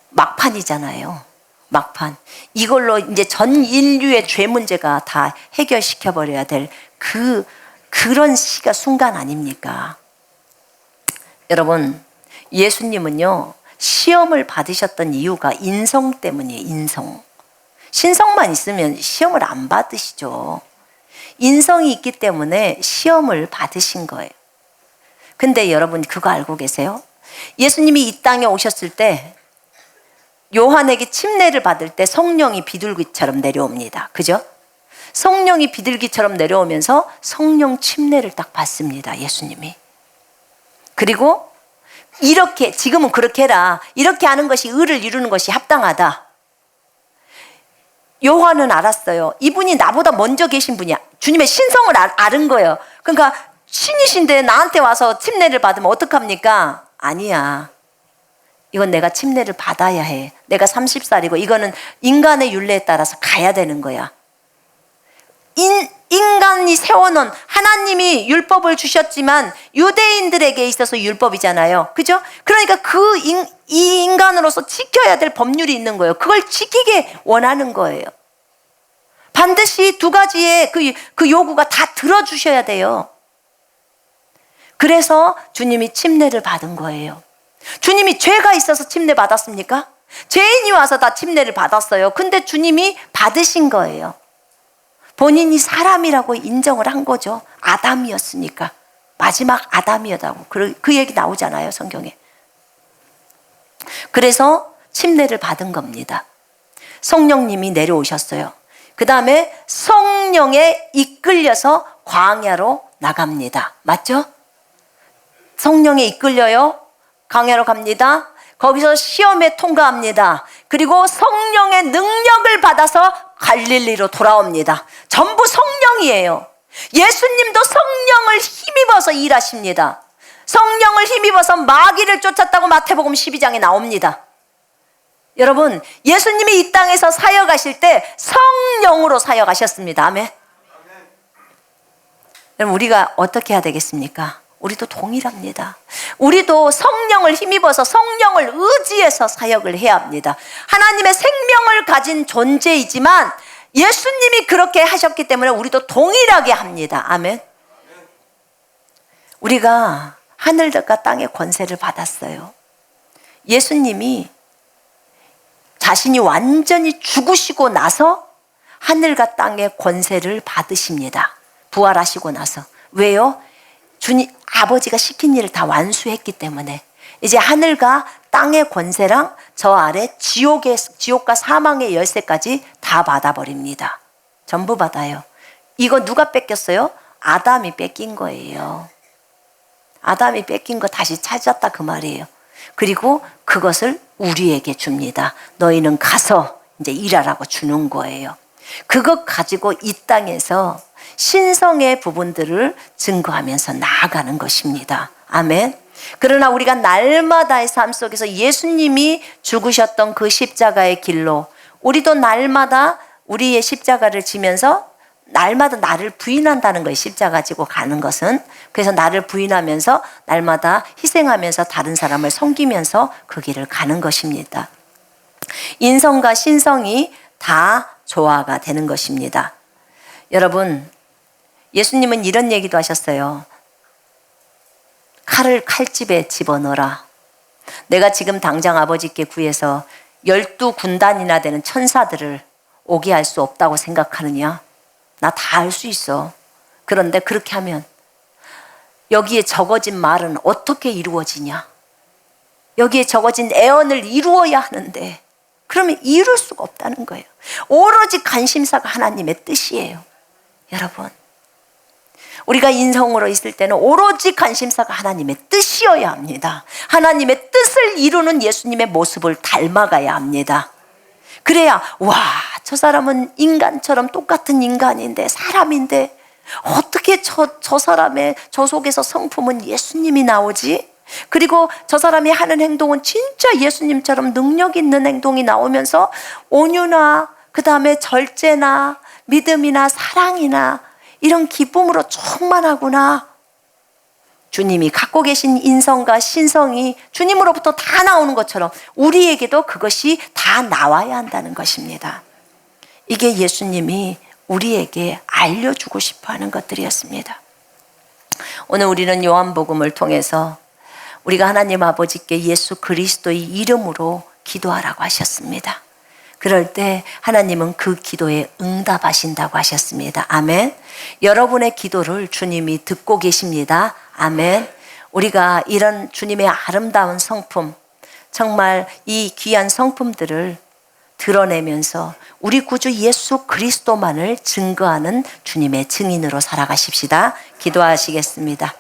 막판이잖아요. 막판. 이걸로 이제 전 인류의 죄 문제가 다 해결시켜 버려야 될 그런 순간 아닙니까? 여러분, 예수님은요, 시험을 받으셨던 이유가 인성 때문이에요. 인성. 신성만 있으면 시험을 안 받으시죠. 인성이 있기 때문에 시험을 받으신 거예요. 근데 여러분, 그거 알고 계세요? 예수님이 이 땅에 오셨을 때 요한에게 침례를 받을 때 성령이 비둘기처럼 내려옵니다. 그죠? 성령이 비둘기처럼 내려오면서 성령 침례를 딱 받습니다, 예수님이. 그리고 이렇게, 지금은 그렇게 해라, 이렇게 하는 것이 의를 이루는 것이 합당하다. 요한은 알았어요. 이분이 나보다 먼저 계신 분이야. 주님의 신성을 아는 거예요. 그러니까 신이신데 나한테 와서 침례를 받으면 어떡합니까? 아니야, 이건 내가 침례를 받아야 해. 내가 30살이고 이거는 인간의 율례에 따라서 가야 되는 거야. 인간이 세워놓은, 하나님이 율법을 주셨지만 유대인들에게 있어서 율법이잖아요. 그죠? 그러니까 이 인간으로서 지켜야 될 법률이 있는 거예요. 그걸 지키게 원하는 거예요. 반드시 두 가지의 그 요구가 다 들어주셔야 돼요. 그래서 주님이 침례를 받은 거예요. 주님이 죄가 있어서 침례 받았습니까? 죄인이 와서 다 침례를 받았어요. 근데 주님이 받으신 거예요. 본인이 사람이라고 인정을 한 거죠. 아담이었으니까. 마지막 아담이었다고. 그 얘기 나오잖아요, 성경에. 그래서 침례를 받은 겁니다. 성령님이 내려오셨어요. 그 다음에 성령에 이끌려서 광야로 나갑니다. 맞죠? 성령에 이끌려요. 광야로 갑니다. 거기서 시험에 통과합니다. 그리고 성령의 능력을 받아서 갈릴리로 돌아옵니다. 전부 성령이에요. 예수님도 성령을 힘입어서 일하십니다. 성령을 힘입어서 마귀를 쫓았다고 마태복음 12장에 나옵니다. 여러분, 예수님이 이 땅에서 사역하실 때 성령으로 사역하셨습니다. 아멘. 여러분, 우리가 어떻게 해야 되겠습니까? 우리도 동일합니다. 우리도 성령을 힘입어서 성령을 의지해서 사역을 해야 합니다. 하나님의 생명을 가진 존재이지만 예수님이 그렇게 하셨기 때문에 우리도 동일하게 합니다. 아멘. 우리가 하늘과 땅의 권세를 받았어요. 예수님이 자신이 완전히 죽으시고 나서 하늘과 땅의 권세를 받으십니다. 부활하시고 나서. 왜요? 주님, 아버지가 시킨 일을 다 완수했기 때문에 이제 하늘과 땅의 권세랑 저 아래 지옥과 사망의 열쇠까지 다 받아버립니다. 전부 받아요. 이거 누가 뺏겼어요? 아담이 뺏긴 거예요. 아담이 뺏긴 거 다시 찾았다, 그 말이에요. 그리고 그것을 우리에게 줍니다. 너희는 가서 이제 일하라고 주는 거예요. 그것 가지고 이 땅에서 신성의 부분들을 증거하면서 나아가는 것입니다. 아멘. 그러나 우리가 날마다의 삶 속에서 예수님이 죽으셨던 그 십자가의 길로 우리도 날마다 우리의 십자가를 지면서 날마다 나를 부인한다는 거예요. 십자가 지고 가는 것은. 그래서 나를 부인하면서 날마다 희생하면서 다른 사람을 섬기면서 그 길을 가는 것입니다. 인성과 신성이 다 조화가 되는 것입니다. 여러분, 예수님은 이런 얘기도 하셨어요. 칼을 칼집에 집어넣어라. 내가 지금 당장 아버지께 구해서 12군단이나 되는 천사들을 오게 할 수 없다고 생각하느냐? 나 다 할 수 있어. 그런데 그렇게 하면 여기에 적어진 말은 어떻게 이루어지냐? 여기에 적어진 애언을 이루어야 하는데 그러면 이룰 수가 없다는 거예요. 오로지 관심사가 하나님의 뜻이에요. 여러분, 우리가 인성으로 있을 때는 오로지 관심사가 하나님의 뜻이어야 합니다. 하나님의 뜻을 이루는 예수님의 모습을 닮아가야 합니다. 그래야 와, 저 사람은 인간처럼 똑같은 인간인데, 사람인데 어떻게 저 사람의 저 속에서 성품은 예수님이 나오지? 그리고 저 사람이 하는 행동은 진짜 예수님처럼 능력 있는 행동이 나오면서 온유나 그 다음에 절제나 믿음이나 사랑이나 이런 기쁨으로 충만하구나. 주님이 갖고 계신 인성과 신성이 주님으로부터 다 나오는 것처럼 우리에게도 그것이 다 나와야 한다는 것입니다. 이게 예수님이 우리에게 알려주고 싶어하는 것들이었습니다. 오늘 우리는 요한복음을 통해서 우리가 하나님 아버지께 예수 그리스도의 이름으로 기도하라고 하셨습니다. 그럴 때 하나님은 그 기도에 응답하신다고 하셨습니다. 아멘. 여러분의 기도를 주님이 듣고 계십니다. 아멘. 우리가 이런 주님의 아름다운 성품, 정말 이 귀한 성품들을 드러내면서 우리 구주 예수 그리스도만을 증거하는 주님의 증인으로 살아가십시다. 기도하시겠습니다.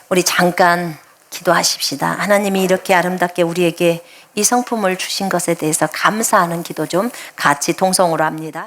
우리 잠깐 기도하십시다. 하나님이 이렇게 아름답게 우리에게 이 성품을 주신 것에 대해서 감사하는 기도 좀 같이 동성으로 합니다.